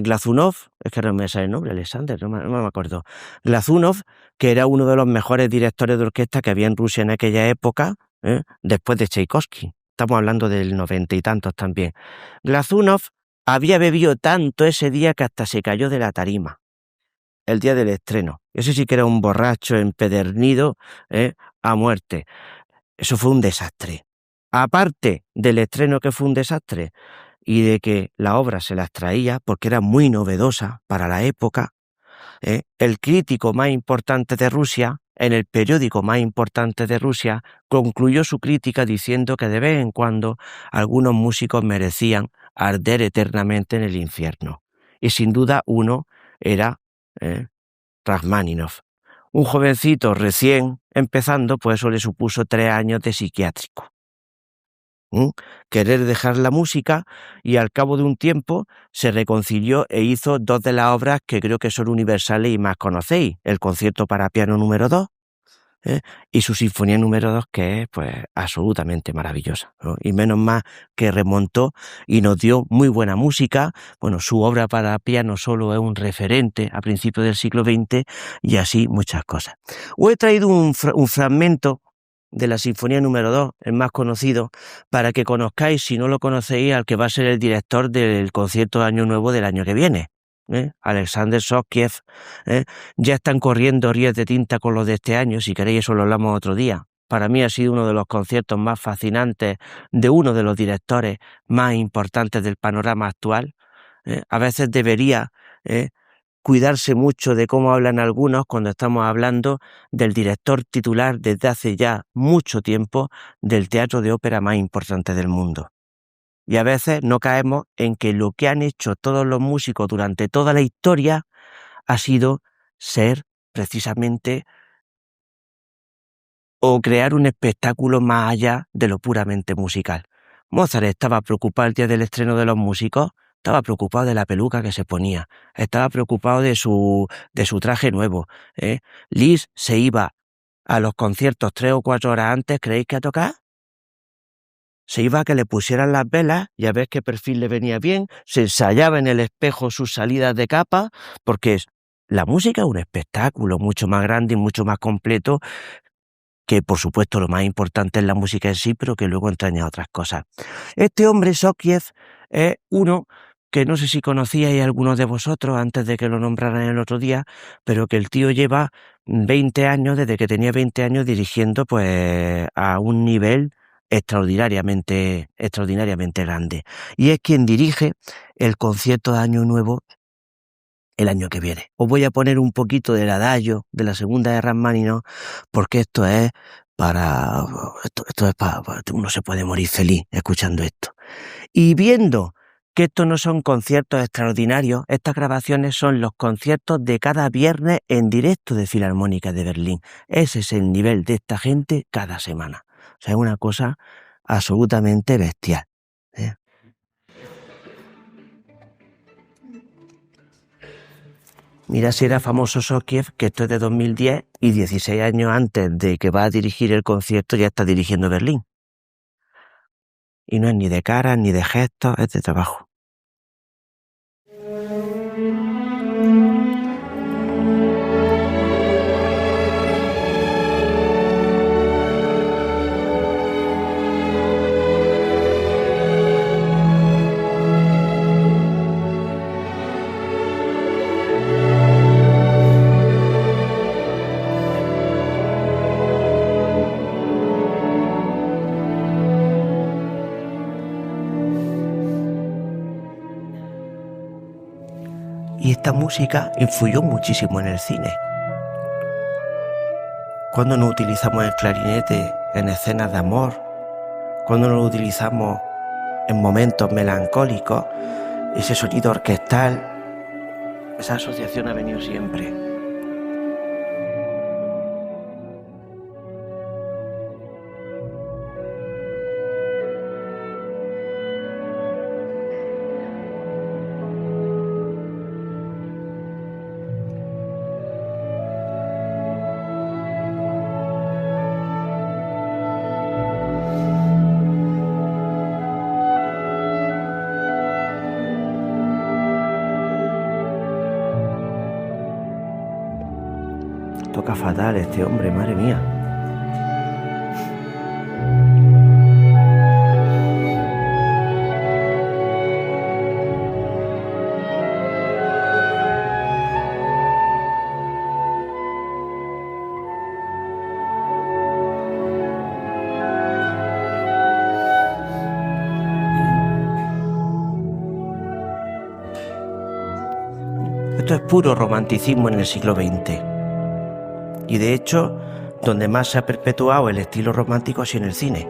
Glazunov, es que no me sale el nombre, Alexander, no me acuerdo. Glazunov, que era uno de los mejores directores de orquesta que había en Rusia en aquella época, después de Tchaikovsky. Estamos hablando del 90 y tantos también. Glazunov había bebido tanto ese día que hasta se cayó de la tarima, el día del estreno. Ese sí que era un borracho empedernido, a muerte. Eso fue un desastre. Aparte del estreno, que fue un desastre, y de que la obra se las traía porque era muy novedosa para la época, el crítico más importante de Rusia, en el periódico más importante de Rusia, concluyó su crítica diciendo que de vez en cuando algunos músicos merecían arder eternamente en el infierno. Y sin duda uno era Rachmaninoff. Un jovencito recién empezando, pues eso le supuso 3 años de psiquiátrico. Querer dejar la música, y al cabo de un tiempo se reconcilió e hizo 2 de las obras que creo que son universales y más conocéis: el concierto para piano número 2, y su sinfonía número 2, que es pues absolutamente maravillosa, ¿no? Y menos mal que remontó y nos dio muy buena música. Bueno, su obra para piano solo es un referente a principios del siglo XX, y así muchas cosas. Os he traído un fragmento de la sinfonía número 2, el más conocido, para que conozcáis, si no lo conocéis, al que va a ser el director del concierto de Año Nuevo del año que viene, Alexander Soskiev. Ya están corriendo ríos de tinta con los de este año, si queréis eso lo hablamos otro día. Para mí ha sido uno de los conciertos más fascinantes de uno de los directores más importantes del panorama actual. A veces debería cuidarse mucho de cómo hablan algunos cuando estamos hablando del director titular desde hace ya mucho tiempo del teatro de ópera más importante del mundo. Y a veces no caemos en que lo que han hecho todos los músicos durante toda la historia ha sido ser precisamente o crear un espectáculo más allá de lo puramente musical. Mozart estaba preocupado el día del estreno de los músicos, estaba preocupado de la peluca que se ponía, estaba preocupado de su traje nuevo. Liszt se iba a los conciertos 3 o 4 horas antes, ¿creéis que a tocar? Se iba a que le pusieran las velas y a ver qué perfil le venía bien, se ensayaba en el espejo sus salidas de capa, porque la música es un espectáculo mucho más grande y mucho más completo, que por supuesto lo más importante es la música en sí, pero que luego entraña otras cosas. Este hombre, Soskiev, es uno que no sé si conocíais algunos de vosotros antes de que lo nombraran el otro día, pero que el tío lleva 20 años, desde que tenía 20 años, dirigiendo pues a un nivel extraordinariamente grande. Y es quien dirige el concierto de Año Nuevo el año que viene. Os voy a poner un poquito del adagio de la segunda de Rachmaninoff, porque esto es para uno se puede morir feliz escuchando esto. Y viendo que estos no son conciertos extraordinarios, estas grabaciones son los conciertos de cada viernes en directo de Filarmónica de Berlín. Ese es el nivel de esta gente cada semana. O sea, es una cosa absolutamente bestial, ¿eh? Mira si era famoso Soskiev, que esto es de 2010 y 16 años antes de que va a dirigir el concierto ya está dirigiendo Berlín. Y no es ni de cara, ni de gestos, es de trabajo. Y esta música influyó muchísimo en el cine. Cuando no utilizamos el clarinete en escenas de amor, cuando no lo utilizamos en momentos melancólicos, ese sonido orquestal, esa asociación ha venido siempre. Toca fatal este hombre, madre mía. Esto es puro romanticismo en el siglo XX. Y de hecho, donde más se ha perpetuado el estilo romántico es en el cine.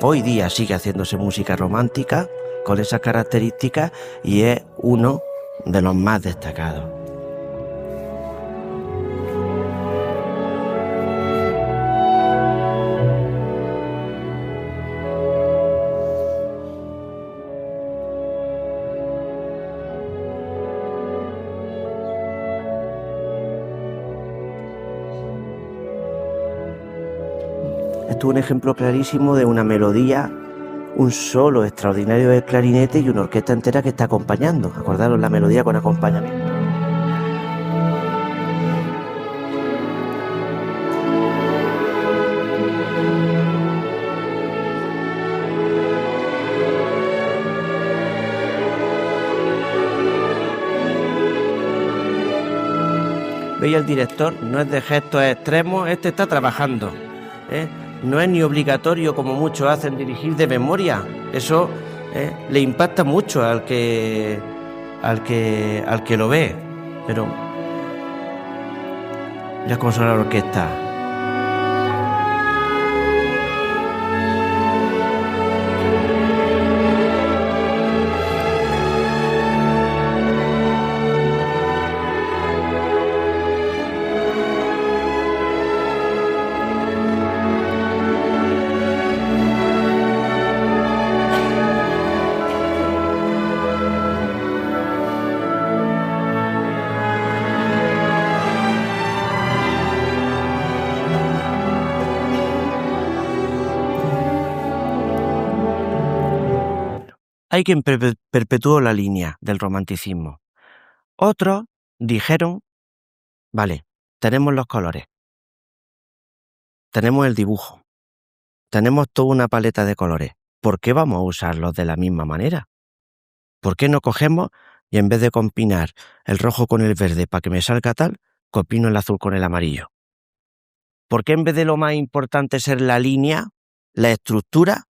Hoy día sigue haciéndose música romántica con esas características y es uno de los más destacados. Esto es un ejemplo clarísimo de una melodía, un solo extraordinario del clarinete y una orquesta entera que está acompañando. Acordaros la melodía con acompañamiento. Veis, el director no es de gestos extremos, este está trabajando, ¿eh? No es ni obligatorio, como muchos hacen, dirigir de memoria. Eso le impacta mucho al que lo ve. Pero ya cómo suena la orquesta. Hay quien perpetuó la línea del romanticismo. Otros dijeron, vale, tenemos los colores, tenemos el dibujo, tenemos toda una paleta de colores. ¿Por qué vamos a usarlos de la misma manera? ¿Por qué no cogemos y en vez de combinar el rojo con el verde para que me salga tal, combino el azul con el amarillo? ¿Por qué en vez de lo más importante ser la línea, la estructura,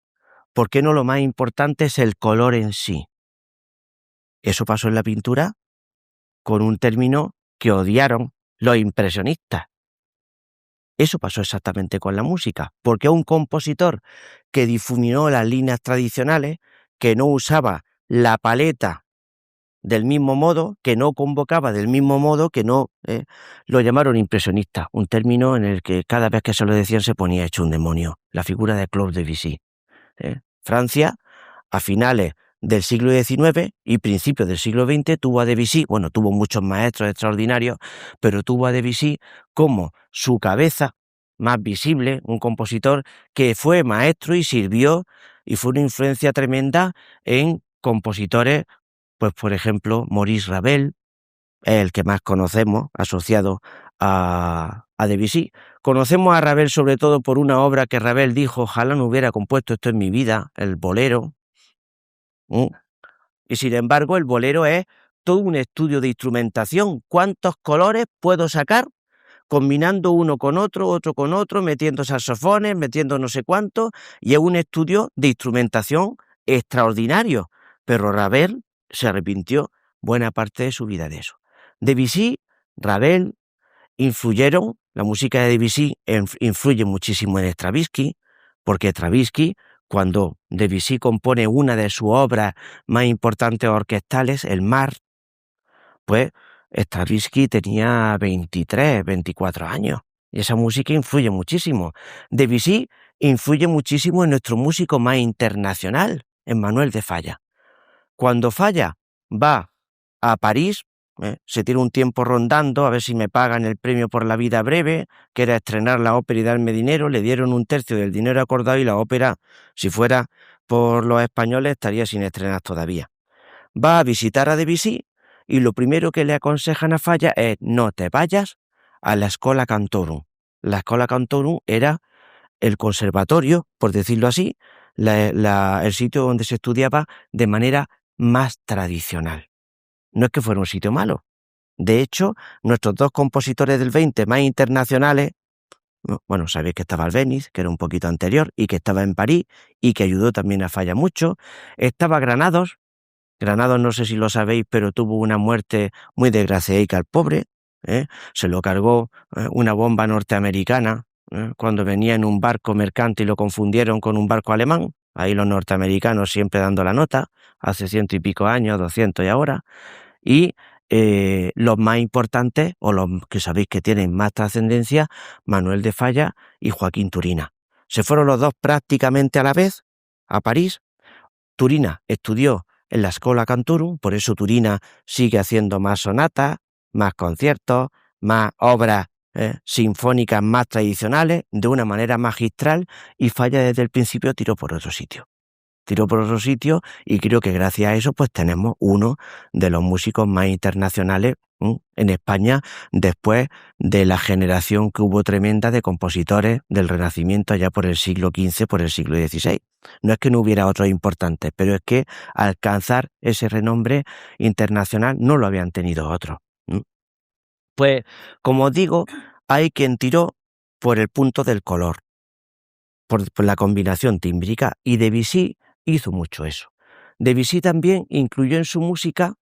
por qué no lo más importante es el color en sí? Eso pasó en la pintura con un término que odiaron los impresionistas. Eso pasó exactamente con la música, porque un compositor que difuminó las líneas tradicionales, que no usaba la paleta del mismo modo, que no convocaba del mismo modo, que no lo llamaron impresionista, un término en el que cada vez que se lo decían se ponía hecho un demonio, la figura de Claude Debussy. Francia, a finales del siglo XIX y principios del siglo XX, tuvo a Debussy, bueno, tuvo muchos maestros extraordinarios, pero tuvo a Debussy como su cabeza más visible, un compositor que fue maestro y sirvió y fue una influencia tremenda en compositores, pues por ejemplo, Maurice Ravel, el que más conocemos, asociado a Debussy. Conocemos a Ravel sobre todo por una obra que Ravel dijo, ojalá no hubiera compuesto esto en mi vida, el bolero. Y sin embargo, el bolero es todo un estudio de instrumentación. ¿Cuántos colores puedo sacar combinando uno con otro con otro, metiendo saxofones, metiendo no sé cuánto? Y es un estudio de instrumentación extraordinario. Pero Ravel se arrepintió buena parte de su vida de eso. Debussy, Ravel influyeron, la música de Debussy influye muchísimo en Stravinsky, porque Stravinsky Cuando Debussy compone una de sus obras más importantes orquestales, El Mar, pues Stravinsky tenía 23, 24 años. Y esa música influye muchísimo. Debussy influye muchísimo en nuestro músico más internacional, en Manuel de Falla. Cuando Falla va a París, se tiene un tiempo rondando a ver si me pagan el premio por la vida breve, que era estrenar la ópera y darme dinero. Le dieron un tercio del dinero acordado y la ópera, si fuera por los españoles, estaría sin estrenar todavía. Va a visitar a Debussy y lo primero que le aconsejan a Falla es: no te vayas a la Schola Cantorum. La Schola Cantorum era el conservatorio, por decirlo así, el sitio donde se estudiaba de manera más tradicional. No es que fuera un sitio malo. De hecho, nuestros dos compositores del 20 más internacionales, bueno, sabéis que estaba Albéniz, que era un poquito anterior, y que estaba en París, y que ayudó también a Falla mucho. Estaba Granados. Granados, no sé si lo sabéis, pero tuvo una muerte muy desgraciada al pobre. Se lo cargó una bomba norteamericana cuando venía en un barco mercante y lo confundieron con un barco alemán. Ahí los norteamericanos siempre dando la nota, hace 100 y pico años, 200 y ahora. Y los más importantes, o los que sabéis que tienen más trascendencia, Manuel de Falla y Joaquín Turina. Se fueron los dos prácticamente a la vez a París. Turina estudió en la Schola Cantorum, por eso Turina sigue haciendo más sonatas, más conciertos, más obras sinfónicas más tradicionales, de una manera magistral, y Falla desde el principio tiró por otro sitio. Tiró por otro sitio y creo que gracias a eso pues tenemos uno de los músicos más internacionales en España, después de la generación que hubo tremenda de compositores del Renacimiento allá por el siglo XV, por el siglo XVI. No es que no hubiera otros importantes, pero es que alcanzar ese renombre internacional no lo habían tenido otros. Pues, como os digo, hay quien tiró por el punto del color, por la combinación tímbrica, y Debussy hizo mucho eso. Debussy también incluyó en su música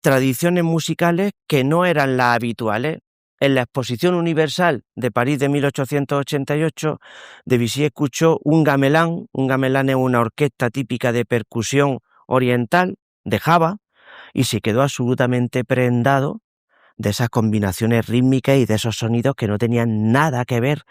tradiciones musicales que no eran las habituales. En la Exposición Universal de París de 1888, Debussy escuchó un gamelán. Un gamelán es una orquesta típica de percusión oriental, de Java, y se quedó absolutamente prendado de esas combinaciones rítmicas y de esos sonidos que no tenían nada que ver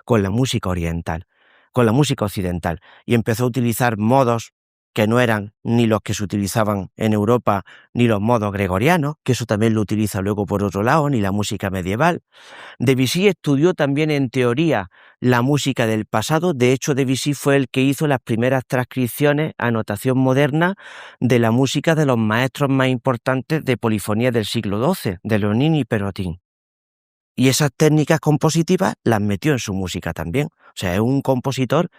con la música oriental, con la música occidental. Y empezó a utilizar modos que no eran ni los que se utilizaban en Europa, ni los modos gregorianos, que eso también lo utiliza luego por otro lado, ni la música medieval. Debussy estudió también en teoría la música del pasado. De hecho, Debussy fue el que hizo las primeras transcripciones a notación moderna de la música de los maestros más importantes de polifonía del siglo XII, de Leonin y Perotin. Y esas técnicas compositivas las metió en su música también. O sea, es un compositor.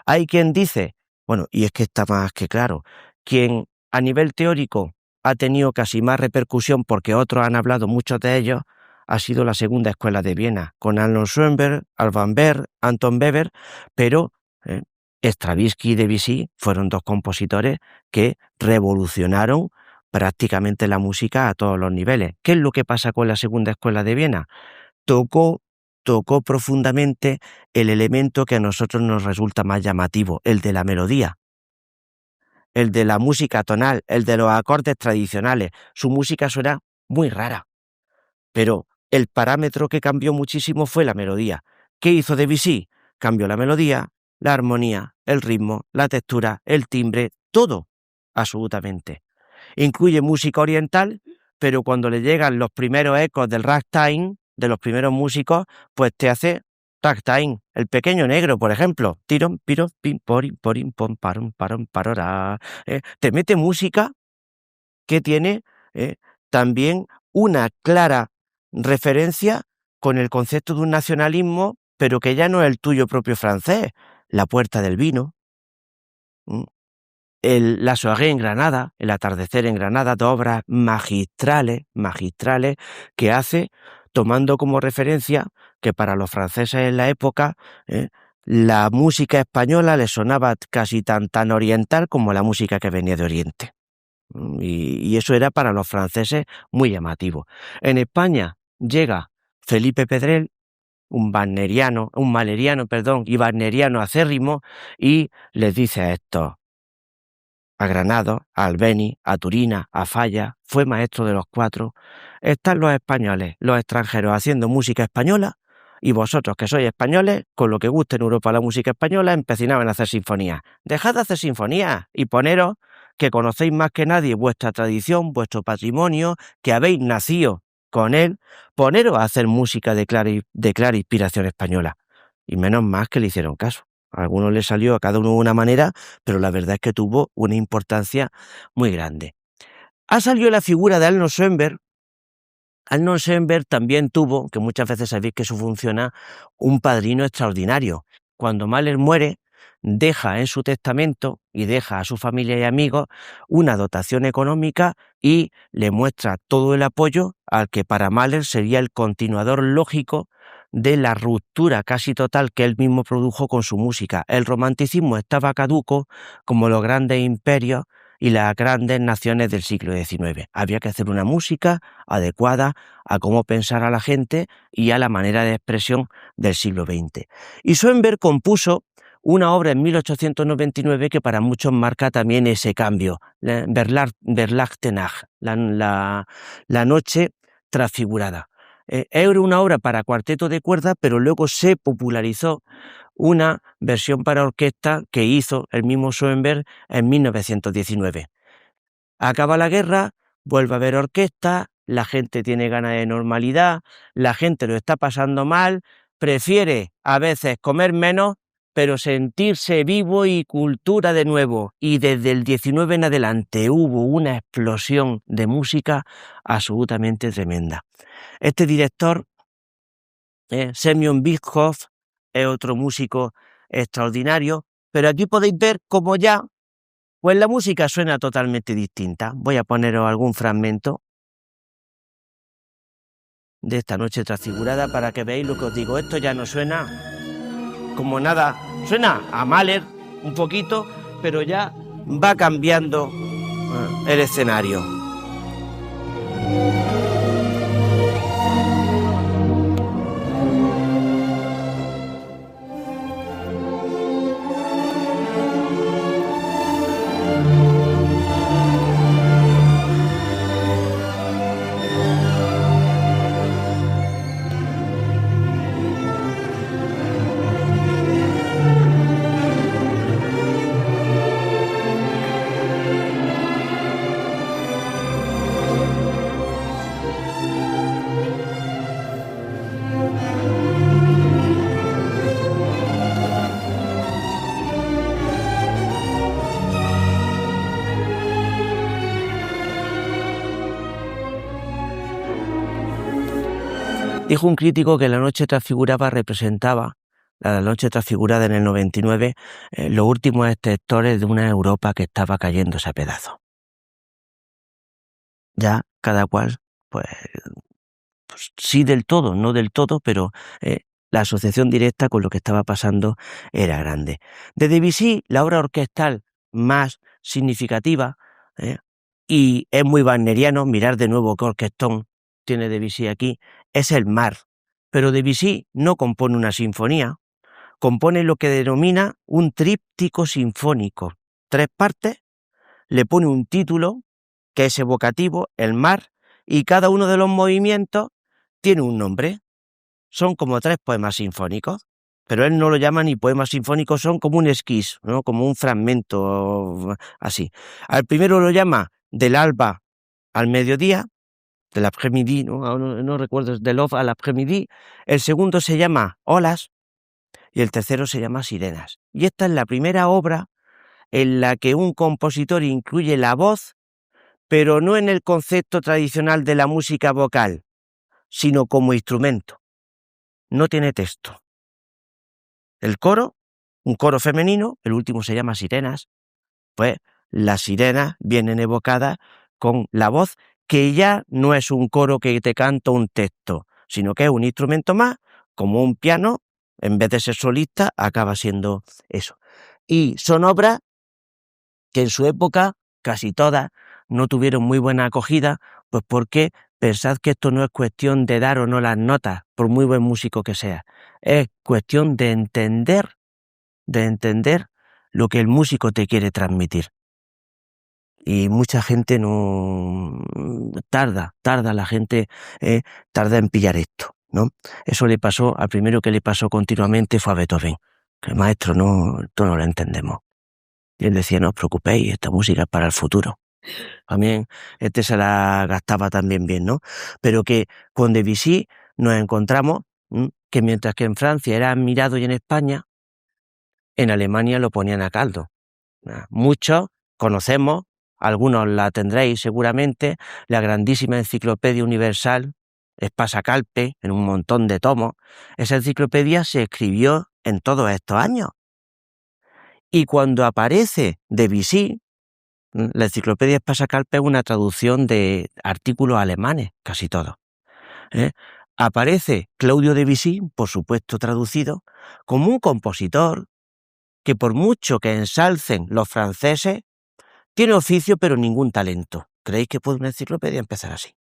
Hay quien dice, bueno, y es que está más que claro, quien a nivel teórico ha tenido casi más repercusión, porque otros han hablado muchos de ellos, ha sido la segunda escuela de Viena, con Arnold Schoenberg, Alban Berg, Anton Weber, pero Stravinsky y Debussy fueron dos compositores que revolucionaron prácticamente la música a todos los niveles. ¿Qué es lo que pasa con la segunda escuela de Viena? Tocó profundamente el elemento que a nosotros nos resulta más llamativo, el de la melodía, el de la música tonal, el de los acordes tradicionales. Su música suena muy rara, pero el parámetro que cambió muchísimo fue la melodía. ¿Qué hizo Debussy? Cambió la melodía, la armonía, el ritmo, la textura, el timbre, todo, absolutamente. Incluye música oriental, pero cuando le llegan los primeros ecos del ragtime, de los primeros músicos, pues te hace ragtime. El Pequeño Negro, por ejemplo. Tirón, piro, pim, porim, porim, pom, parom, parom, parorá. Te mete música que tiene también una clara referencia con el concepto de un nacionalismo, pero que ya no es el tuyo propio francés. La Puerta del Vino, la soirée en Granada, el atardecer en Granada, dos obras magistrales que hace tomando como referencia que para los franceses en la época la música española les sonaba casi tan oriental como la música que venía de Oriente. Y eso era para los franceses muy llamativo. En España llega Felipe Pedrell, un maleriano, perdón, y wagneriano acérrimo, y les dice a estos, a Granados, a Albeni, a Turina, a Falla, fue maestro de los cuatro. Están los españoles, los extranjeros haciendo música española, y vosotros que sois españoles, con lo que gusta en Europa la música española, empecinaban en hacer sinfonías. Dejad de hacer sinfonías y poneros, que conocéis más que nadie vuestra tradición, vuestro patrimonio, que habéis nacido con él, poneros a hacer música de clara inspiración española. Y menos más que le hicieron caso. A algunos les salió a cada uno de una manera, pero la verdad es que tuvo una importancia muy grande. Ha salido la figura de Arnold Schoenberg. Arnold Schoenberg también tuvo, que muchas veces sabéis que eso funciona, un padrino extraordinario. Cuando Mahler muere, deja en su testamento y deja a su familia y amigos una dotación económica y le muestra todo el apoyo al que para Mahler sería el continuador lógico de la ruptura casi total que él mismo produjo con su música. El romanticismo estaba caduco, como los grandes imperios y las grandes naciones del siglo XIX. Había que hacer una música adecuada a cómo pensar a la gente y a la manera de expresión del siglo XX. Y Schoenberg compuso una obra en 1899 que para muchos marca también ese cambio, Berlachtenach, la noche transfigurada. Era una obra para cuarteto de cuerda, pero luego se popularizó una versión para orquesta que hizo el mismo Schoenberg en 1919. Acaba la guerra, vuelve a haber orquesta, la gente tiene ganas de normalidad, la gente lo está pasando mal, prefiere a veces comer menos, pero sentirse vivo y cultura de nuevo. Y desde el 19 en adelante hubo una explosión de música absolutamente tremenda. Este director, Semyon Bischoff, es otro músico extraordinario, pero aquí podéis ver cómo ya pues la música suena totalmente distinta. Voy a poneros algún fragmento de esta noche transfigurada para que veáis lo que os digo. Esto ya no suena como nada, suena a Mahler un poquito, pero ya va cambiando el escenario. Dijo un crítico que la noche transfigurada representaba, la noche transfigurada en el 99, los últimos estertores de una Europa que estaba cayéndose a pedazos. Ya cada cual, pues sí del todo, no del todo, pero la asociación directa con lo que estaba pasando era grande. De Debussy, la obra orquestal más significativa, y es muy wagneriano, mirar de nuevo qué orquestón tiene Debussy aquí, es el Mar. Pero Debussy no compone una sinfonía, compone lo que denomina un tríptico sinfónico. 3 partes, le pone un título que es evocativo, el Mar, y cada uno de los movimientos tiene un nombre. Son como 3 poemas sinfónicos, pero él no lo llama ni poemas sinfónicos, son como un esquís, ¿no? Como un fragmento así. Al primero lo llama Del alba al mediodía, de l'après-midi, no recuerdo, de l'aube à l'après-midi. El segundo se llama Olas y el tercero se llama Sirenas. Y esta es la primera obra en la que un compositor incluye la voz, pero no en el concepto tradicional de la música vocal, sino como instrumento. No tiene texto. El coro, un coro femenino, el último se llama Sirenas, pues las sirenas vienen evocadas con la voz, que ya no es un coro que te canta un texto, sino que es un instrumento más, como un piano, en vez de ser solista, acaba siendo eso. Y son obras que en su época, casi todas, no tuvieron muy buena acogida, pues porque Pensad que esto no es cuestión de dar o no las notas, por muy buen músico que sea. Es cuestión de entender lo que el músico te quiere transmitir. Y mucha gente no tarda la gente tarda en pillar esto, ¿no? Eso le pasó, al primero que le pasó continuamente fue a Beethoven, que maestro, no, esto no lo entendemos. Y él decía, no os preocupéis, esta música es para el futuro. También se la gastaba también bien, ¿no? Pero que con Debussy nos encontramos que mientras que en Francia era admirado y en España, en Alemania lo ponían a caldo. Muchos conocemos, algunos la tendréis seguramente, la grandísima enciclopedia universal, Espasa Calpe, en un montón de tomos. Esa enciclopedia se escribió en todos estos años. Y cuando aparece Debussy, la enciclopedia Espasa Calpe es una traducción de artículos alemanes, casi todos. Aparece Claudio Debussy, por supuesto traducido, como un compositor que por mucho que ensalcen los franceses, tiene oficio pero ningún talento. ¿Creéis que puede una enciclopedia empezar así?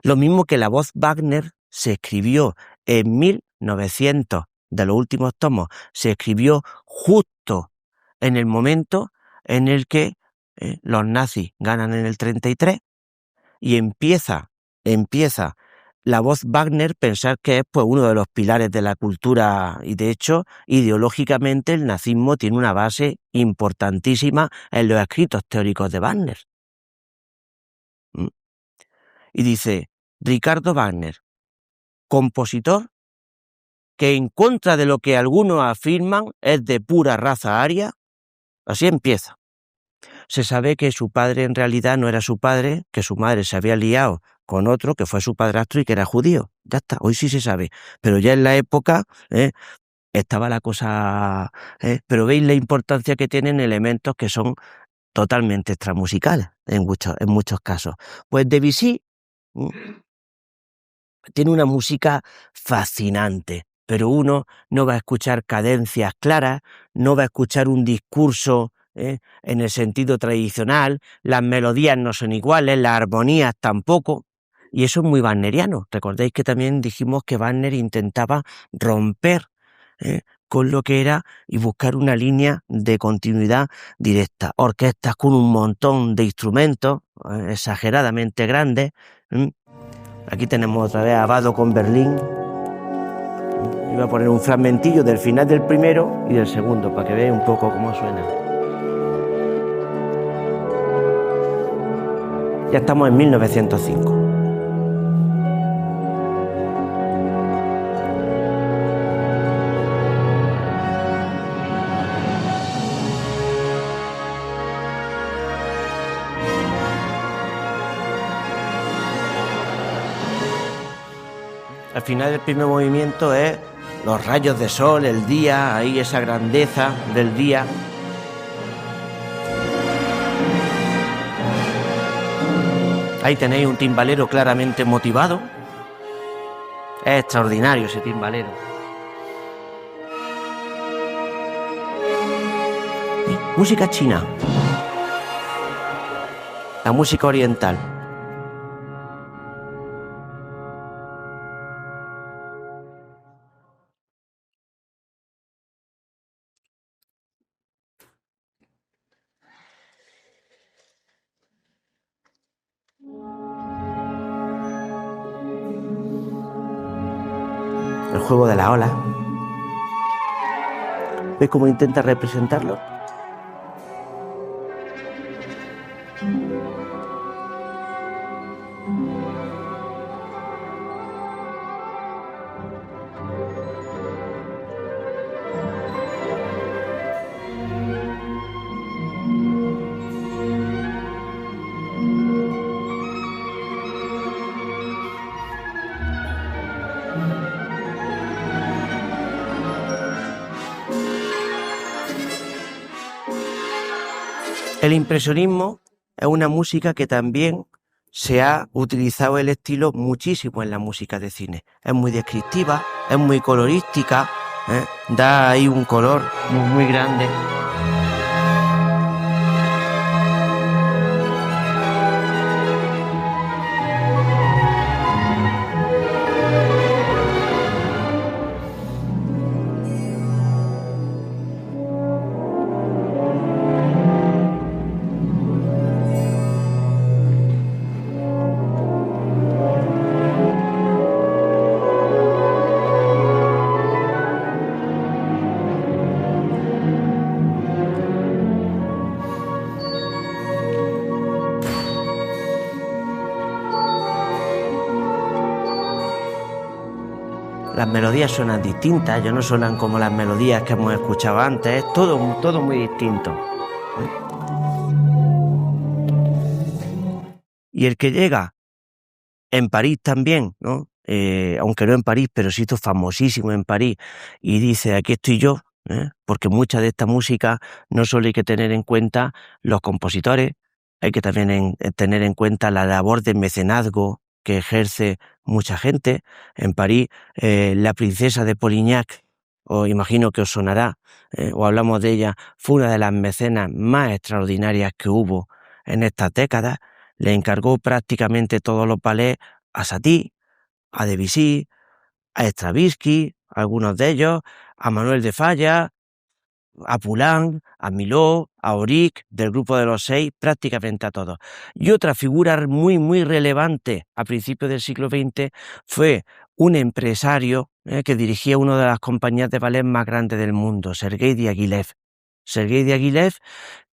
Lo mismo que la voz Wagner se escribió en 1900, de los últimos tomos, se escribió justo en el momento en el que los nazis ganan en el 33 y empieza la voz Wagner, pensar que es pues uno de los pilares de la cultura y de hecho ideológicamente el nazismo tiene una base importantísima en los escritos teóricos de Wagner. Y dice, Ricardo Wagner, compositor que en contra de lo que algunos afirman es de pura raza aria, así empieza. Se sabe que su padre en realidad no era su padre, que su madre se había liado con otro que fue su padrastro y que era judío. Ya está, hoy sí se sabe. Pero ya en la época estaba la cosa... pero veis la importancia que tienen elementos que son totalmente extramusicales en muchos casos. Pues Debussy tiene una música fascinante, pero uno no va a escuchar cadencias claras, no va a escuchar un discurso en el sentido tradicional, las melodías no son iguales, las armonías tampoco, y eso es muy wagneriano. Recordéis que también dijimos que Wagner intentaba romper con lo que era y buscar una línea de continuidad directa. Orquestas con un montón de instrumentos exageradamente grandes. Aquí tenemos otra vez a Abbado con Berlín. Iba a poner un fragmentillo del final del primero y del segundo para que veáis un poco cómo suena. Ya estamos en 1905. Al final del primer movimiento es los rayos de sol, el día, ahí esa grandeza del día. Ahí tenéis un timbalero claramente motivado. Es extraordinario ese timbalero. Música china. La música oriental. El juego de la ola. ¿Ves cómo intenta representarlo? El impresionismo es una música que también se ha utilizado el estilo muchísimo en la música de cine. Es muy descriptiva, es muy colorística, da ahí un color muy grande. las melodías suenan distintas, ya no suenan como las melodías que hemos escuchado antes, todo muy distinto. Y el que llega en París también, ¿no? Aunque no en París, pero sí hizo famosísimo en París, y dice, aquí estoy yo, porque mucha de esta música no solo hay que tener en cuenta los compositores, hay que también tener en cuenta la labor de mecenazgo que ejerce mucha gente. En París, la princesa de Polignac, os imagino que os sonará, o hablamos de ella, fue una de las mecenas más extraordinarias que hubo en estas décadas. Le encargó prácticamente todos los ballets a Satie, a Debussy, a Stravinsky, algunos de ellos, a Manuel de Falla, a Poulenc, a Milhaud, a Auric, del grupo de los seis, prácticamente a todos. Y otra figura muy relevante a principios del siglo XX fue un empresario que dirigía una de las compañías de ballet más grandes del mundo, Sergei Diaghilev. Sergei Diaghilev,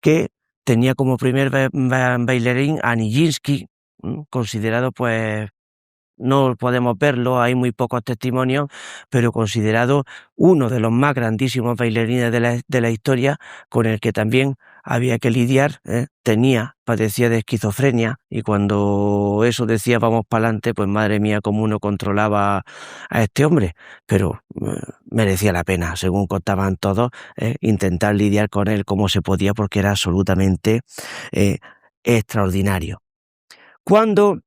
que tenía como primer bailarín a Nijinsky, considerado, pues, no podemos verlo, hay muy pocos testimonios, pero considerado uno de los más grandísimos bailarines de la historia, con el que también había que lidiar, padecía de esquizofrenia, y cuando eso decía vamos para adelante, pues madre mía, cómo uno controlaba a este hombre, pero merecía la pena, según contaban todos, intentar lidiar con él como se podía, porque era absolutamente extraordinario. Cuando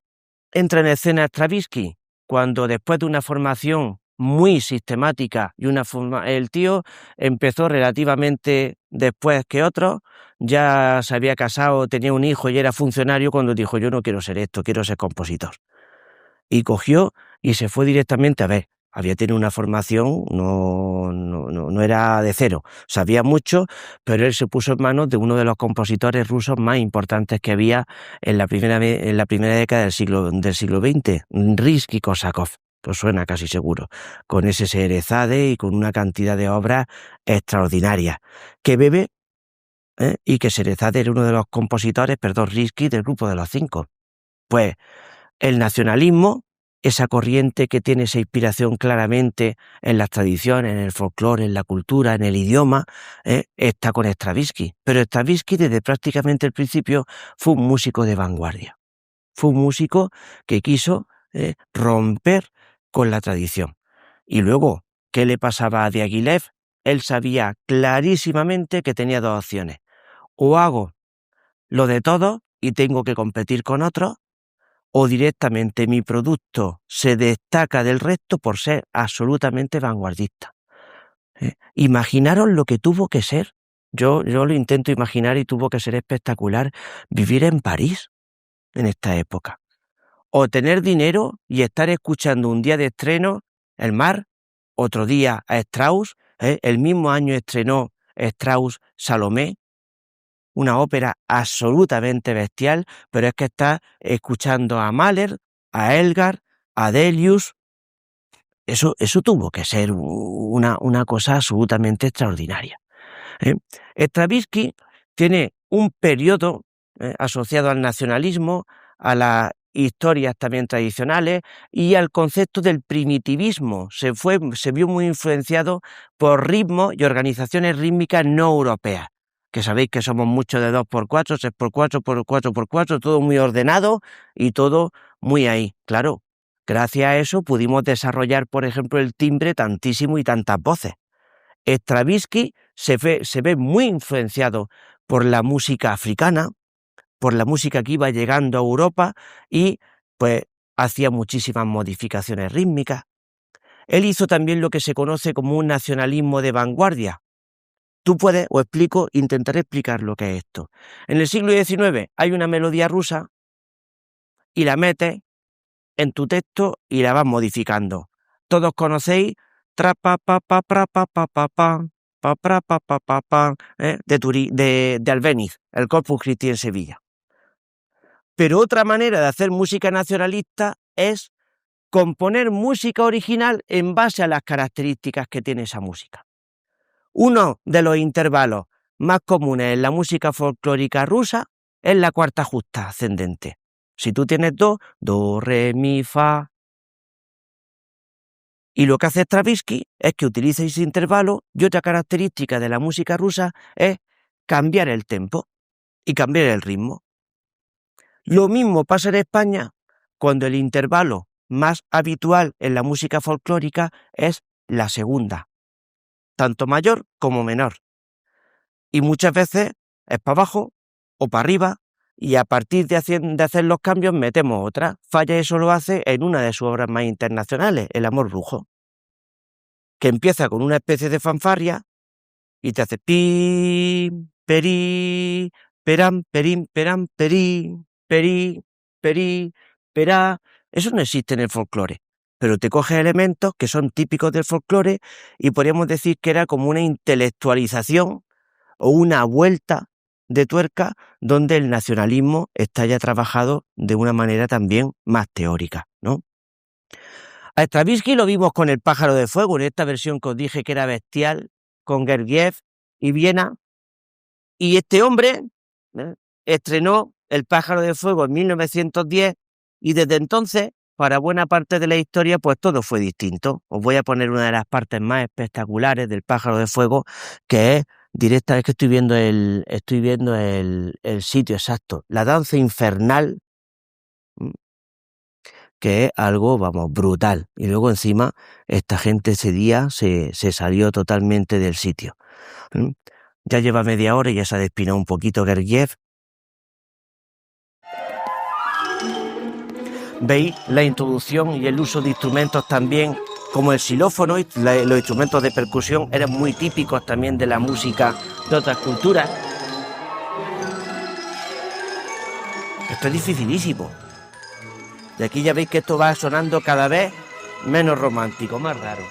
entra en escena Stravinsky, cuando después de una formación muy sistemática y el tío empezó relativamente después que otros, ya se había casado, tenía un hijo y era funcionario, cuando dijo, yo no quiero ser esto, quiero ser compositor. Y cogió y se fue directamente a ver. Había tenido una formación, no era de cero, sabía mucho, pero él se puso en manos de uno de los compositores rusos más importantes que había en la primera década del siglo XX, Rimski-Kórsakov, que os suena casi seguro, con ese Sherezade y con una cantidad de obras extraordinarias, que bebe, y que Sherezade era uno de los compositores, Rimski, del grupo de los cinco. Pues el nacionalismo, esa corriente que tiene esa inspiración claramente en las tradiciones, en el folclore, en la cultura, en el idioma, está con Stravinsky. Pero Stravinsky desde prácticamente el principio fue un músico de vanguardia. Fue un músico que quiso romper con la tradición. Y luego, ¿qué le pasaba a Diaghilev? Él sabía clarísimamente que tenía dos opciones. O hago lo de todo y tengo que competir con otros, o directamente mi producto se destaca del resto por ser absolutamente vanguardista. Imaginaros lo que tuvo que ser, yo lo intento imaginar, y tuvo que ser espectacular vivir en París en esta época. O tener dinero y estar escuchando un día de estreno El Mar, otro día a Strauss, el mismo año estrenó Strauss Salomé, una ópera absolutamente bestial, pero es que está escuchando a Mahler, a Elgar, a Delius. Eso tuvo que ser una cosa absolutamente extraordinaria. Stravinsky tiene un periodo asociado al nacionalismo, a las historias también tradicionales y al concepto del primitivismo. Se vio muy influenciado por ritmos y organizaciones rítmicas no europeas, que sabéis que somos muchos de 2x4, 6x4, por 4x4, todo muy ordenado y todo muy ahí. Claro, gracias a eso pudimos desarrollar, por ejemplo, el timbre tantísimo y tantas voces. Stravinsky se ve muy influenciado por la música africana, por la música que iba llegando a Europa, y pues hacía muchísimas modificaciones rítmicas. Él hizo también lo que se conoce como un nacionalismo de vanguardia. Tú puedes, intentaré explicar lo que es esto. En el siglo XIX hay una melodía rusa y la metes en tu texto y la vas modificando. Todos conocéis tra pa pa pa pra pa pa pa pa pra pa pa pa pa de Albéniz, el Corpus Christi en Sevilla. Pero otra manera de hacer música nacionalista es componer música original en base a las características que tiene esa música. Uno de los intervalos más comunes en la música folclórica rusa es la cuarta justa ascendente. Si tú tienes do, re, mi, fa, Y lo que hace Stravinsky es que utiliza ese intervalo, y otra característica de la música rusa es cambiar el tempo y cambiar el ritmo. Lo mismo pasa en España cuando el intervalo más habitual en la música folclórica es la segunda, tanto mayor como menor. Y muchas veces es para abajo o para arriba, y a partir de hacer los cambios metemos otra. Falla eso lo hace en una de sus obras más internacionales, El amor brujo, que empieza con una especie de fanfarria y te hace pim, perí, peram, perim, peram, perí, perá. Eso no existe en el folclore, pero te coge elementos que son típicos del folclore y podríamos decir que era como una intelectualización o una vuelta de tuerca donde el nacionalismo está ya trabajado de una manera también más teórica, ¿no? A Stravinsky lo vimos con El pájaro de fuego, en esta versión que os dije que era bestial, con Gergiev y Viena, y este hombre estrenó El pájaro de fuego en 1910 y desde entonces, para buena parte de la historia, pues todo fue distinto. Os voy a poner una de las partes más espectaculares del pájaro de fuego, que es directa, es que estoy viendo el sitio exacto, la danza infernal, que es algo, vamos, brutal. Y luego encima, esta gente ese día se salió totalmente del sitio. Ya lleva media hora y ya se ha despinado un poquito Gergiev. Veis la introducción y el uso de instrumentos también, como el xilófono y los instrumentos de percusión eran muy típicos también de la música de otras culturas. Esto es dificilísimo. Y aquí ya veis que esto va sonando cada vez menos romántico, más raro.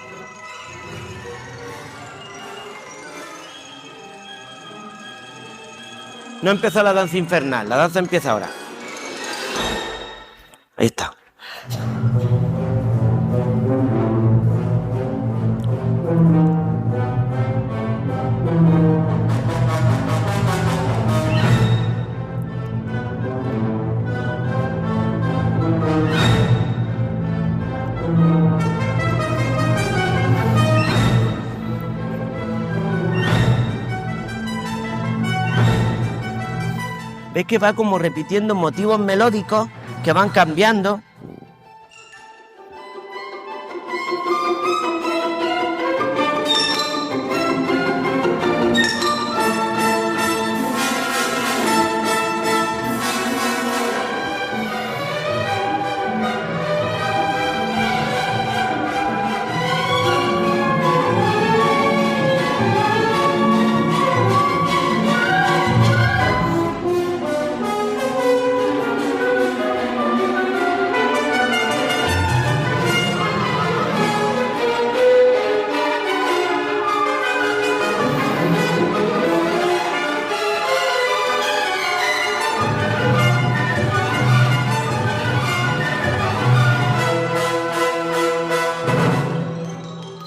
No empezó la danza infernal, la danza empieza ahora. Ahí está. ¿Ves que va como repitiendo motivos melódicos que van cambiando?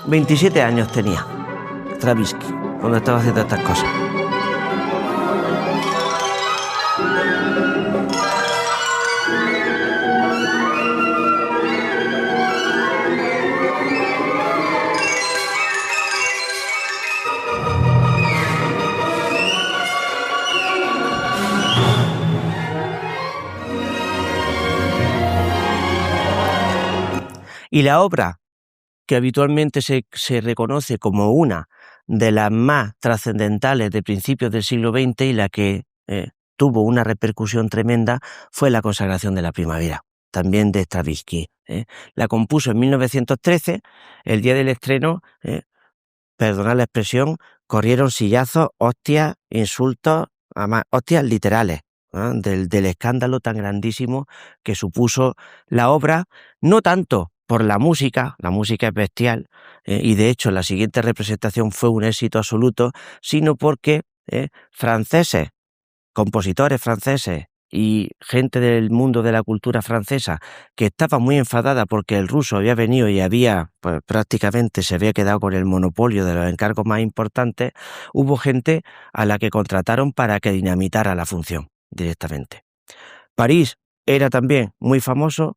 ...27 años tenía Stravinsky cuando estaba haciendo estas cosas. Y la obra que habitualmente se reconoce como una de las más trascendentales de principios del siglo XX y la que tuvo una repercusión tremenda, fue La consagración de la primavera, también de Stravinsky. La compuso en 1913, el día del estreno, perdonad la expresión, corrieron sillazos, hostias, insultos, además, hostias literales, del escándalo tan grandísimo que supuso la obra, no tanto por la música es bestial, y de hecho la siguiente representación fue un éxito absoluto, sino porque franceses, compositores franceses y gente del mundo de la cultura francesa que estaba muy enfadada porque el ruso había venido y pues prácticamente se había quedado con el monopolio de los encargos más importantes, hubo gente a la que contrataron para que dinamitara la función directamente. París era también muy famoso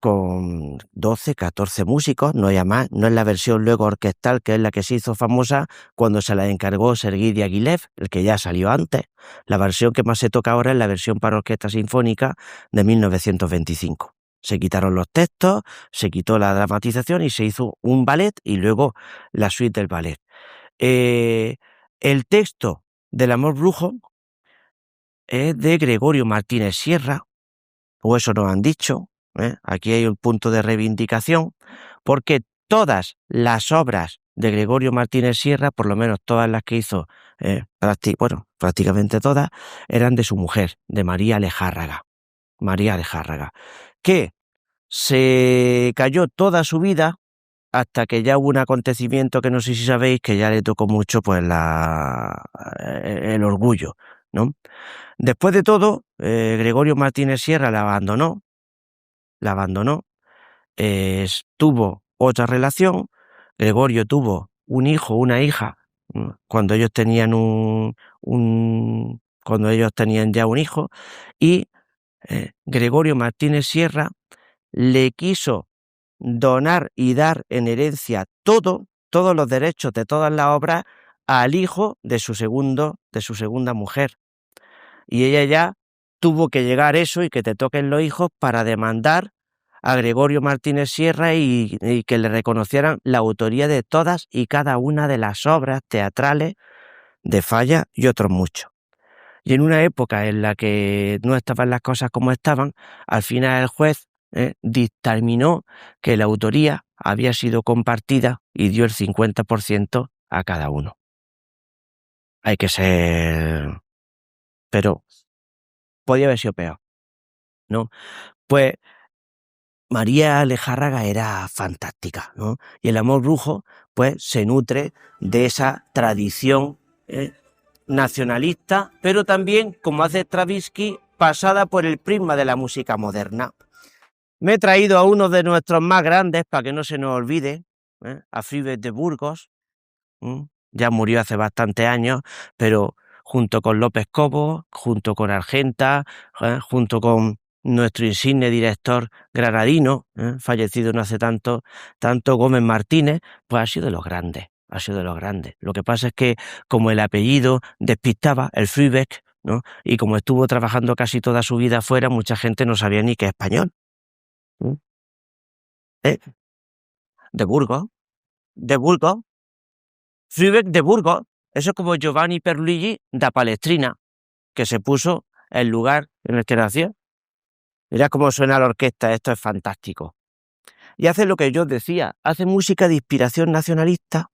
con 12, 14 músicos, no hay más, no es la versión luego orquestal, que es la que se hizo famosa cuando se la encargó Serguei Diaghilev, el que ya salió antes. La versión que más se toca ahora es la versión para orquesta sinfónica de 1925. Se quitaron los textos, se quitó la dramatización y se hizo un ballet y luego la suite del ballet. El texto del Amor Brujo es de Gregorio Martínez Sierra, o eso nos han dicho. Aquí hay un punto de reivindicación, porque todas las obras de Gregorio Martínez Sierra, por lo menos todas las que hizo, prácticamente todas, eran de su mujer, de María Alejárraga, que se cayó toda su vida hasta que ya hubo un acontecimiento que no sé si sabéis, que ya le tocó mucho pues el orgullo, ¿no? Después de todo, Gregorio Martínez Sierra la abandonó, tuvo otra relación. Gregorio tuvo un hijo, una hija, cuando ellos tenían cuando ellos tenían ya un hijo, y Gregorio Martínez Sierra le quiso donar y dar en herencia todos los derechos de todas las obras al hijo de su segunda mujer. Y ella ya tuvo que llegar eso y que te toquen los hijos para demandar a Gregorio Martínez Sierra y que le reconocieran la autoría de todas y cada una de las obras teatrales de Falla y otros muchos. Y en una época en la que no estaban las cosas como estaban, al final el juez dictaminó que la autoría había sido compartida y dio el 50% a cada uno. Hay que ser... Pero podía haber sido peor, ¿no? Pues María Alejárraga era fantástica, ¿no? Y el Amor Brujo, pues, se nutre de esa tradición nacionalista, pero también, como hace Stravinsky, pasada por el prisma de la música moderna. Me he traído a uno de nuestros más grandes, para que no se nos olvide, a Fríbez de Burgos. Ya murió hace bastantes años, pero junto con López Cobo, junto con Argenta, junto con nuestro insigne director granadino, fallecido no hace tanto, Gómez Martínez, pues ha sido de los grandes. Lo que pasa es que como el apellido despistaba, el Fríbec, ¿no? Y como estuvo trabajando casi toda su vida afuera, mucha gente no sabía ni que es español. De Burgos, Fríbec de Burgos. Eso es como Giovanni Perluigi da Palestrina, que se puso el lugar en el que nació. Mirad cómo suena la orquesta, esto es fantástico. Y hace lo que yo os decía, hace música de inspiración nacionalista.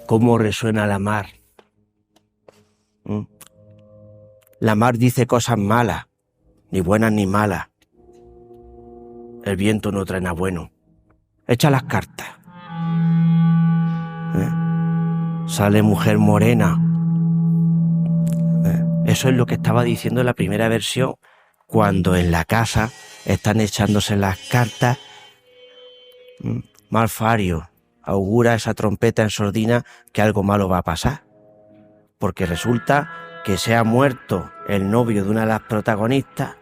Cómo resuena la mar. La mar dice cosas malas, ni buenas ni malas. El viento no trae nada bueno. Echa las cartas. Sale mujer morena. Eso es lo que estaba diciendo en la primera versión, cuando en la casa están echándose las cartas. Malfario augura esa trompeta en sordina que algo malo va a pasar, porque resulta que se ha muerto el novio de una de las protagonistas,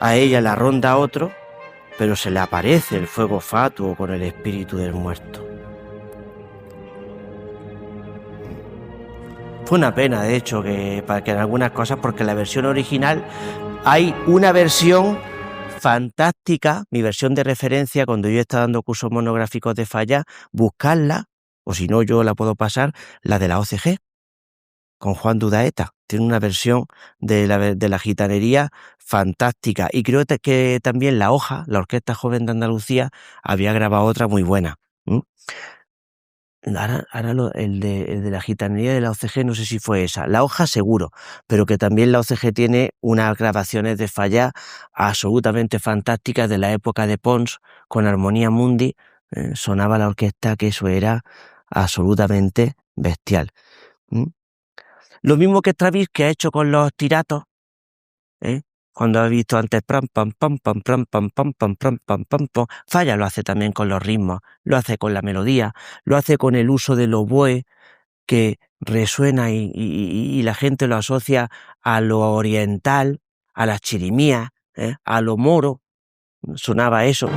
a ella la ronda otro, pero se le aparece el fuego fatuo con el espíritu del muerto. Fue una pena, de hecho, que en algunas cosas, porque en la versión original hay una versión fantástica, mi versión de referencia, cuando yo estaba dando cursos monográficos de Falla, buscarla, o si no yo la puedo pasar, la de la OCG, con Juan Dudaeta. Tiene una versión de la gitanería fantástica, y creo que también La Hoja, la Orquesta Joven de Andalucía, había grabado otra muy buena. el de la gitanería de la OCG, no sé si fue esa. La hoja seguro, pero que también la OCG tiene unas grabaciones de Falla absolutamente fantásticas de la época de Pons, con Armonía Mundi. Sonaba la orquesta, que eso era absolutamente bestial. Lo mismo que Stravinsky ha hecho con los tiratos, ¿eh? Cuando has visto antes pam pam pam pam pam pam pam pam pam pam pam pam, Falla lo hace también con los ritmos, lo hace con la melodía, lo hace con el uso del oboe, que resuena y la gente lo asocia a lo oriental, a las chirimías, a lo moro. Sonaba eso.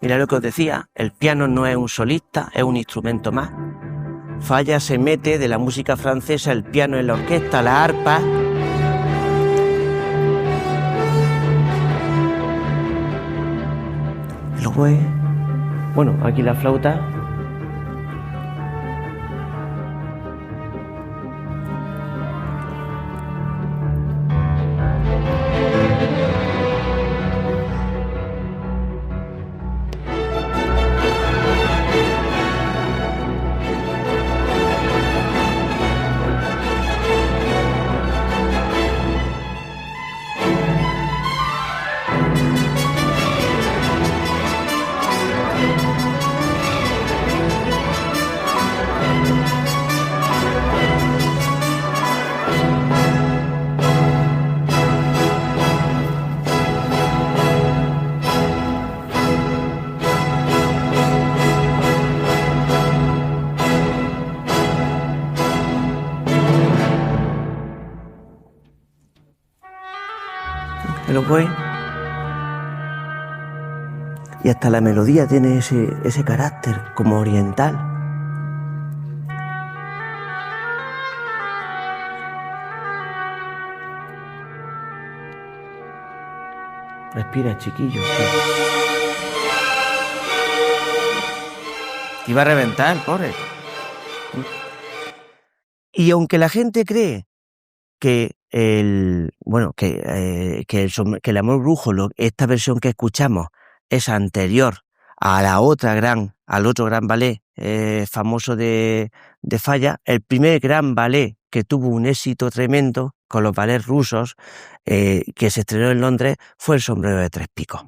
Mira lo que os decía, el piano no es un solista, es un instrumento más. Falla se mete de la música francesa, el piano en la orquesta, la arpa. El oboe. Bueno, aquí la flauta. El oboe. Y hasta la melodía tiene ese carácter como oriental. Respira, chiquillo. Iba a reventar, pobre. Y aunque la gente cree que el amor brújolo, esta versión que escuchamos, es anterior a al otro gran ballet famoso de Falla, el primer gran ballet que tuvo un éxito tremendo con los ballets rusos, que se estrenó en Londres, fue El sombrero de tres picos,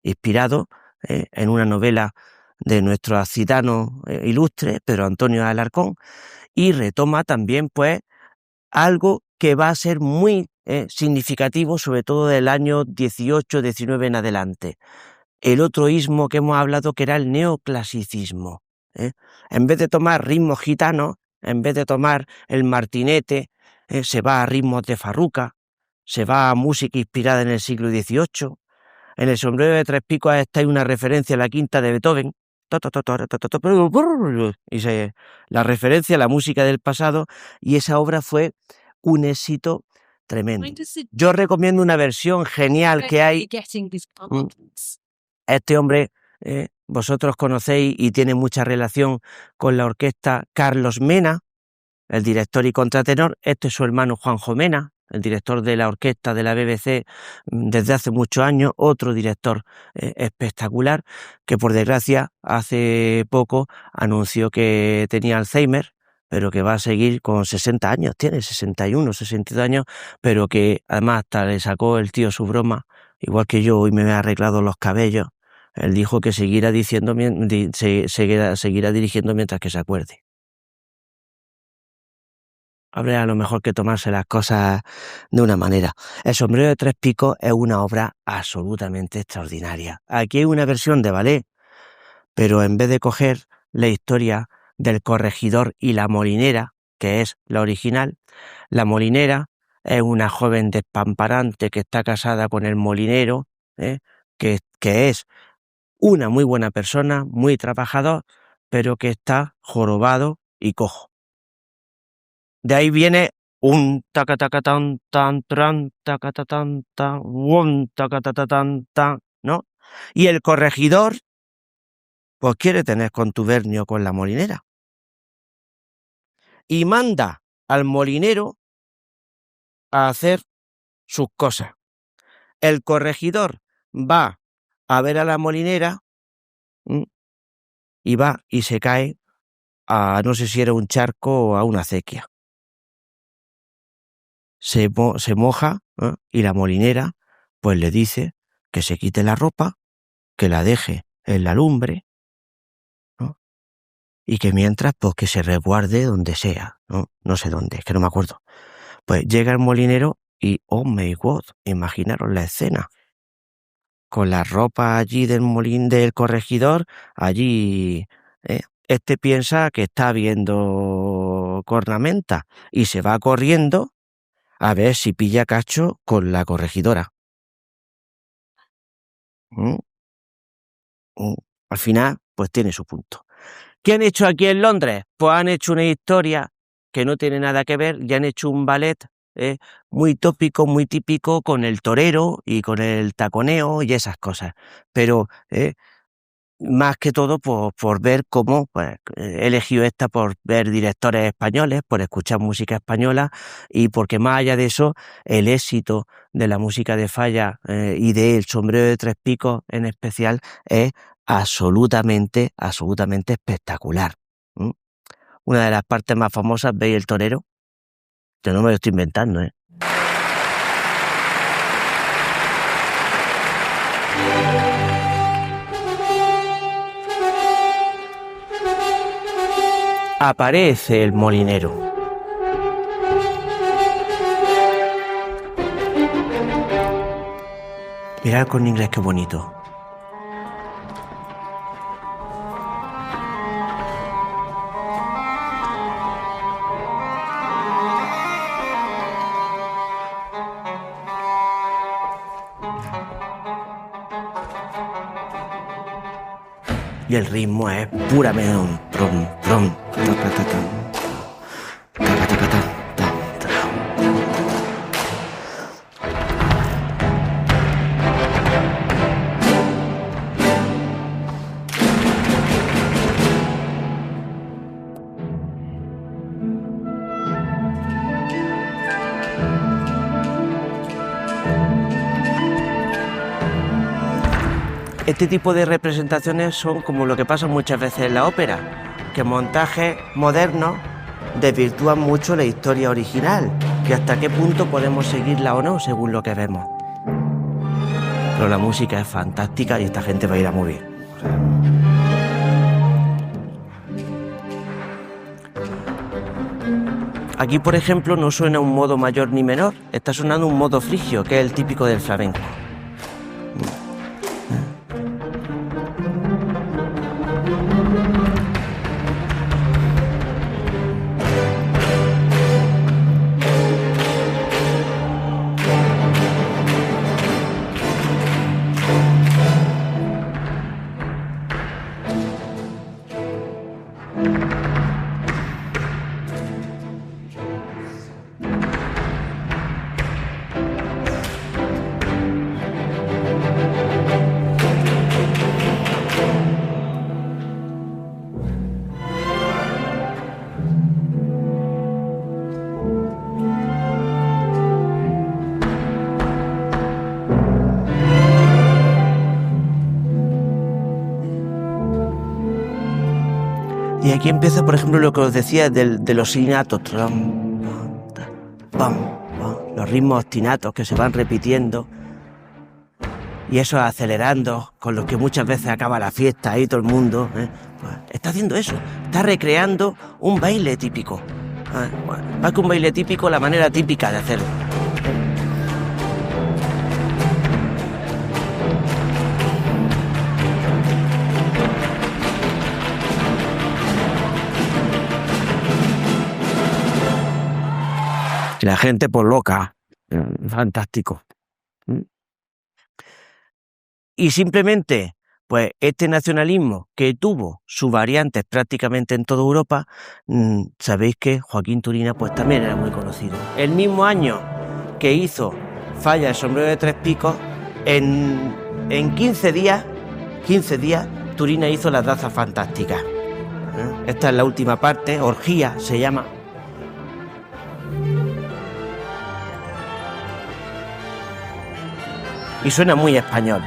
inspirado en una novela de nuestro accitano ilustre, Pedro Antonio Alarcón, y retoma también pues algo que va a ser muy significativo, sobre todo del año 18-19 en adelante. El otro ismo que hemos hablado, que era el neoclasicismo. En vez de tomar ritmos gitanos, en vez de tomar el martinete, se va a ritmos de farruca, se va a música inspirada en el siglo XVIII. En El sombrero de tres picos está una referencia a la quinta de Beethoven, y la referencia a la música del pasado, y esa obra fue un éxito tremendo. Yo recomiendo una versión genial que hay. Este hombre, vosotros conocéis y tiene mucha relación con la orquesta Carlos Mena, el director y contratenor. Este es su hermano Juanjo Mena, el director de la orquesta de la BBC desde hace muchos años, otro director espectacular, que por desgracia hace poco anunció que tenía Alzheimer, pero que va a seguir con 60 años, tiene 61, 62 años, pero que además hasta le sacó el tío su broma, igual que yo hoy me he arreglado los cabellos. Él dijo que seguirá dirigiendo mientras que se acuerde. Habría a lo mejor que tomarse las cosas de una manera. El sombrero de tres picos es una obra absolutamente extraordinaria. Aquí hay una versión de ballet, pero en vez de coger la historia del corregidor y la molinera, que es la original, la molinera es una joven despamparante que está casada con el molinero, que es una muy buena persona, muy trabajador, pero que está jorobado y cojo. De ahí viene un tacatacatán tan tran tacatatan tan un tacatatan tan, ¿no? Y el corregidor pues quiere tener contubernio con la molinera y manda al molinero a hacer sus cosas. El corregidor va a ver a la molinera y va y se cae a, no sé si era un charco o a una acequia. Se moja y la molinera pues le dice que se quite la ropa, que la deje en la lumbre, ¿no? Y que mientras pues que se resguarde donde sea, no sé dónde, es que no me acuerdo. Pues llega el molinero y, oh my God, imaginaros la escena. Con la ropa allí del corregidor, allí, este piensa que está viendo cornamenta y se va corriendo a ver si pilla cacho con la corregidora. Al final, pues tiene su punto. ¿Qué han hecho aquí en Londres? Pues han hecho una historia que no tiene nada que ver y han hecho un ballet muy tópico, muy típico con el torero y con el taconeo y esas cosas. Pero más que todo por ver cómo pues, he elegido esta por ver directores españoles, por escuchar música española y porque más allá de eso, el éxito de la música de Falla y de El Sombrero de Tres Picos en especial es absolutamente espectacular. Una de las partes más famosas, ¿veis el torero? Yo no me lo estoy inventando, ¿eh? Aparece el molinero. Mirad con inglés qué bonito. Y el ritmo es puramente un trom, trom, ta, ta, ta, ta. Este tipo de representaciones son como lo que pasa muchas veces en la ópera, que montajes modernos desvirtúan mucho la historia original, que hasta qué punto podemos seguirla o no, según lo que vemos. Pero la música es fantástica y esta gente va a ir a muy bien. Aquí, por ejemplo, no suena un modo mayor ni menor, está sonando un modo frigio, que es el típico del flamenco. Y aquí empieza, por ejemplo, lo que os decía de los ostinatos. Los ritmos ostinatos que se van repitiendo. Y eso acelerando, con los que muchas veces acaba la fiesta y todo el mundo. Pues está haciendo eso, está recreando un baile típico. Más que un baile típico, la manera típica de hacerlo. Y la gente pues loca, fantástico. Y simplemente, pues este nacionalismo que tuvo sus variantes prácticamente en toda Europa, sabéis que Joaquín Turina pues también era muy conocido. El mismo año que hizo Falla El Sombrero de Tres Picos, en 15 días, Turina hizo Las Danzas Fantásticas. Esta es la última parte, Orgía se llama. y suena muy español.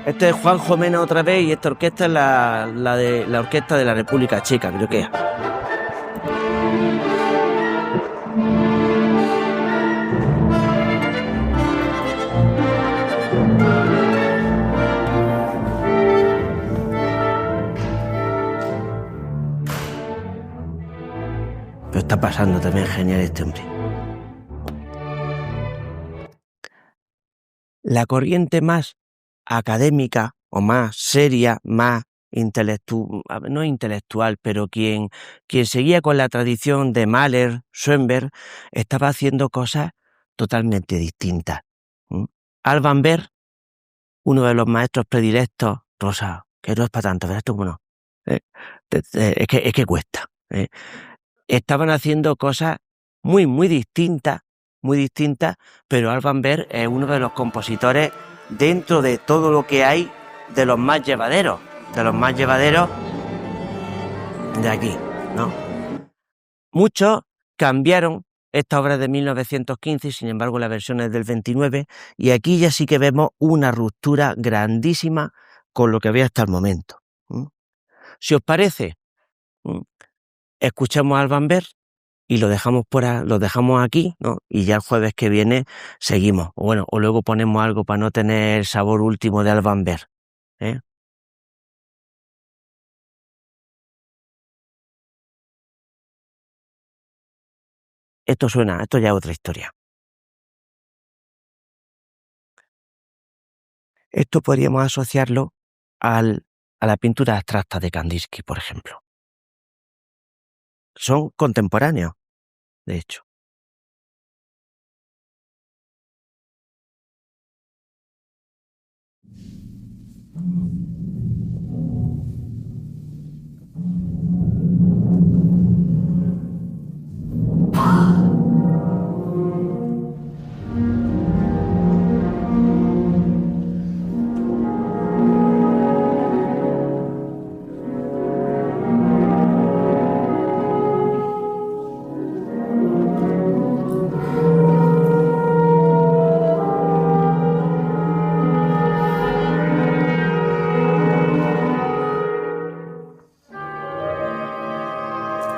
Este es Juanjo Mena otra vez y esta orquesta es la orquesta de la República Checa, creo que es. Pero está pasando también genial este hombre. La corriente más académica o más seria, más no intelectual, pero quien seguía con la tradición de Mahler, Schoenberg, estaba haciendo cosas totalmente distintas. Alban Berg, uno de los maestros predilectos, Rosa, que no es para tanto, verás tú cómo no. Es que cuesta. Estaban haciendo cosas muy, muy distintas, pero Alban Berg es uno de los compositores dentro de todo lo que hay de los más llevaderos de aquí, ¿no? Muchos cambiaron esta obra de 1915, sin embargo la versión es del 29, y aquí ya sí que vemos una ruptura grandísima con lo que había hasta el momento. Si os parece, escuchamos a Alban Berg y lo dejamos aquí, ¿no? Y ya el jueves que viene seguimos. O luego ponemos algo para no tener el sabor último de Alban Berg, ¿eh? Esto ya es otra historia. Esto podríamos asociarlo a la pintura abstracta de Kandinsky, por ejemplo. Son contemporáneos, de hecho.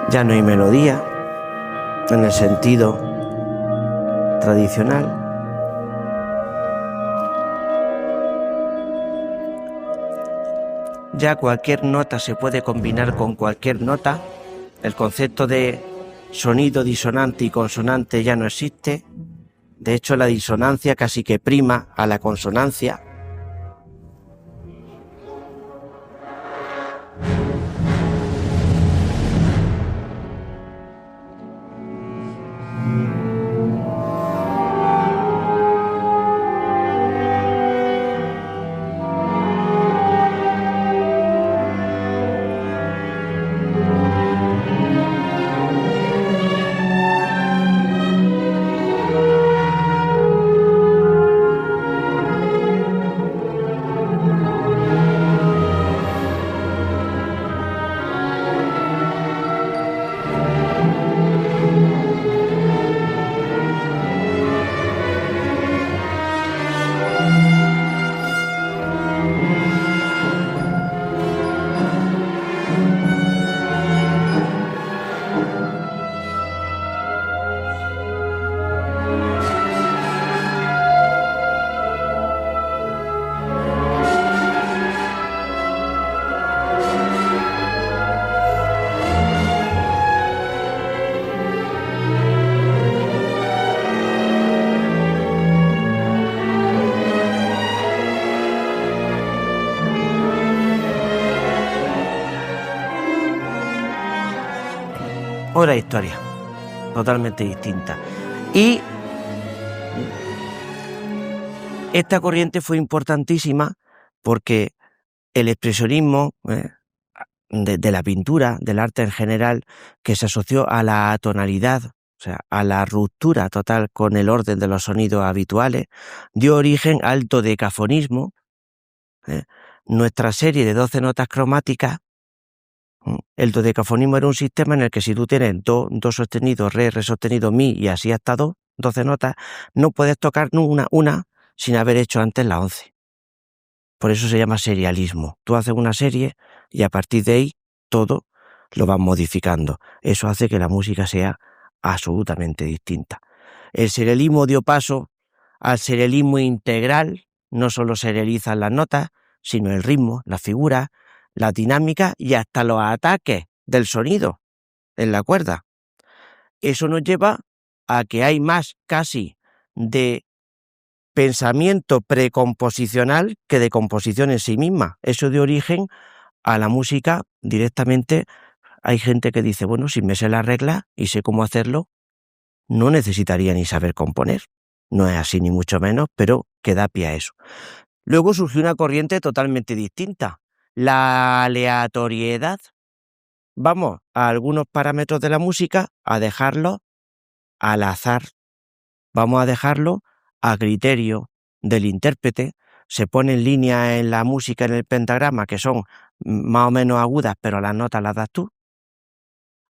Ya no hay melodía en el sentido tradicional. Ya cualquier nota se puede combinar con cualquier nota. El concepto de sonido disonante y consonante ya no existe. De hecho, la disonancia casi que prima a la consonancia. Otra historia, totalmente distinta. Y esta corriente fue importantísima porque el expresionismo de la pintura, del arte en general, que se asoció a la atonalidad, o sea, a la ruptura total con el orden de los sonidos habituales, dio origen al dodecafonismo. Nuestra serie de 12 notas cromáticas, el dodecafonismo era un sistema en el que si tú tienes do sostenido, re sostenido, mi y así hasta 12 notas, no puedes tocar una sin haber hecho antes la 11. Por eso se llama serialismo. Tú haces una serie y a partir de ahí todo lo vas modificando. Eso hace que la música sea absolutamente distinta. El serialismo dio paso al serialismo integral. No solo serializan las notas, sino el ritmo, la figura, la dinámica y hasta los ataques del sonido en la cuerda. Eso nos lleva a que hay más casi de pensamiento precomposicional que de composición en sí misma. Eso dio origen a la música directamente. Hay gente que dice, bueno, si me sé la regla y sé cómo hacerlo, no necesitaría ni saber componer. No es así ni mucho menos, pero que da pie a eso. Luego surgió una corriente totalmente distinta, la aleatoriedad. Vamos a algunos parámetros de la música a dejarlos al azar. Vamos a dejarlo a criterio del intérprete. Se ponen líneas en la música, en el pentagrama, que son más o menos agudas, pero las notas las das tú.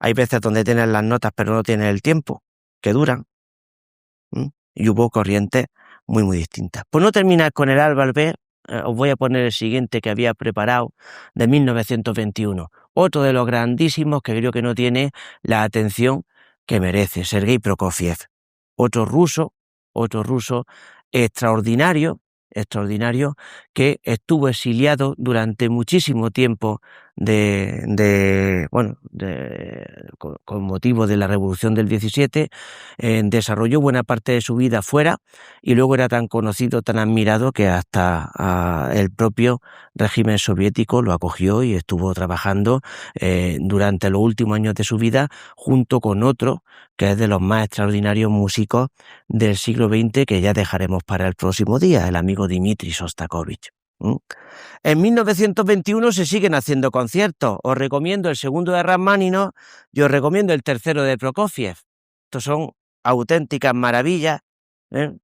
Hay veces donde tienes las notas, pero no tienes el tiempo, que duran. Y hubo corrientes muy, muy distintas. Por no terminar con el Álvar B, os voy a poner el siguiente que había preparado, de 1921. Otro de los grandísimos que creo que no tiene la atención que merece, Sergei Prokofiev. Otro ruso extraordinario, que estuvo exiliado durante muchísimo tiempo con motivo de la Revolución del 17, desarrolló buena parte de su vida fuera y luego era tan conocido, tan admirado que hasta el propio régimen soviético lo acogió y estuvo trabajando durante los últimos años de su vida junto con otro que es de los más extraordinarios músicos del siglo XX que ya dejaremos para el próximo día, el amigo Dmitri Shostakovich. En 1921 se siguen haciendo conciertos. Os recomiendo el segundo de Rachmaninoff y os recomiendo el tercero de Prokofiev. Estos son auténticas maravillas. En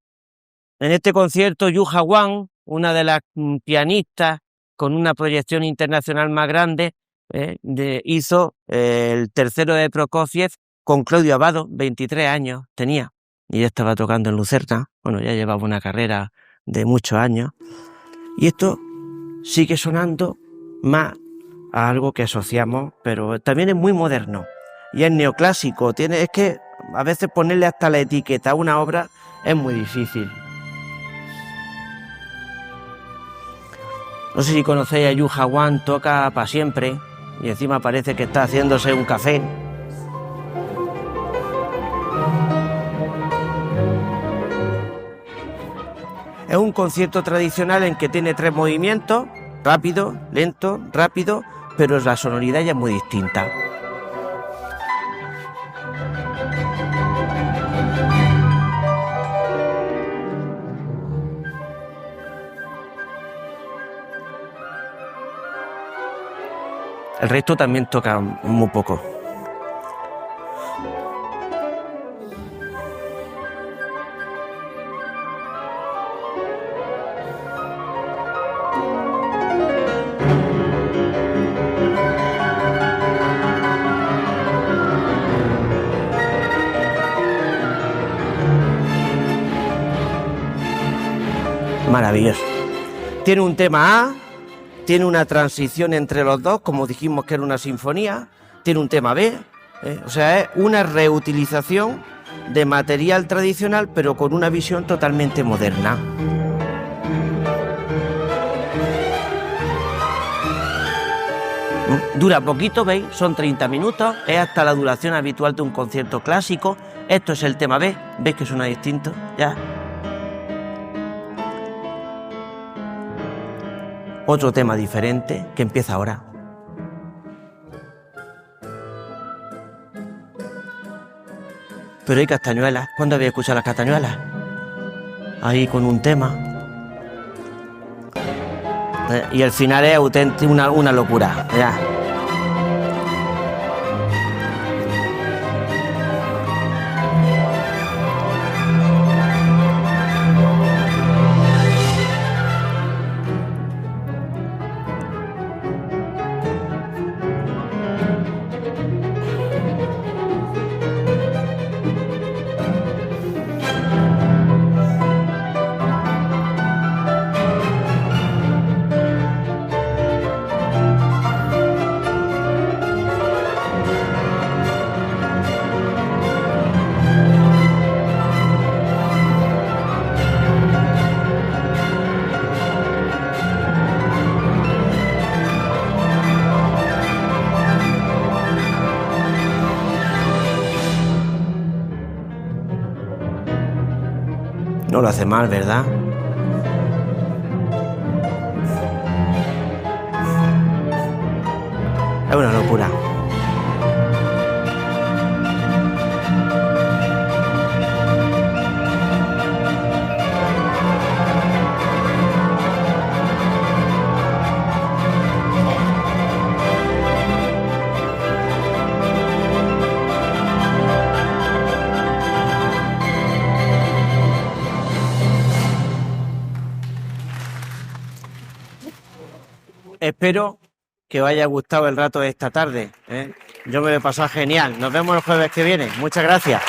este concierto, Yuja Wang, una de las pianistas con una proyección internacional más grande, hizo el tercero de Prokofiev con Claudio Abbado, 23 años tenía, y ya estaba tocando en Lucerna. Bueno, ya llevaba una carrera de muchos años. Y esto sigue sonando más a algo que asociamos, pero también es muy moderno. Y es neoclásico. Es que a veces ponerle hasta la etiqueta a una obra es muy difícil. No sé si conocéis a Yuja Wang, toca para siempre. Y encima parece que está haciéndose un café. Es un concierto tradicional en que tiene 3 movimientos, rápido, lento, rápido, pero la sonoridad ya es muy distinta. El resto también toca muy poco. Maravilloso. Tiene un tema A, tiene una transición entre los dos, como dijimos que era una sinfonía, tiene un tema B, o sea, es una reutilización de material tradicional, pero con una visión totalmente moderna. Dura poquito, ¿veis? Son 30 minutos, es hasta la duración habitual de un concierto clásico. Esto es el tema B, ¿veis que suena distinto? Ya. Otro tema diferente que empieza ahora. Pero hay castañuelas. ¿Cuándo habéis escuchado las castañuelas? Ahí con un tema. Y el final es auténtico, una locura. Ya. No lo hace mal, ¿verdad? Es una locura. Espero que os haya gustado el rato de esta tarde, ¿eh? Yo me lo he pasado genial. Nos vemos el jueves que viene. Muchas gracias.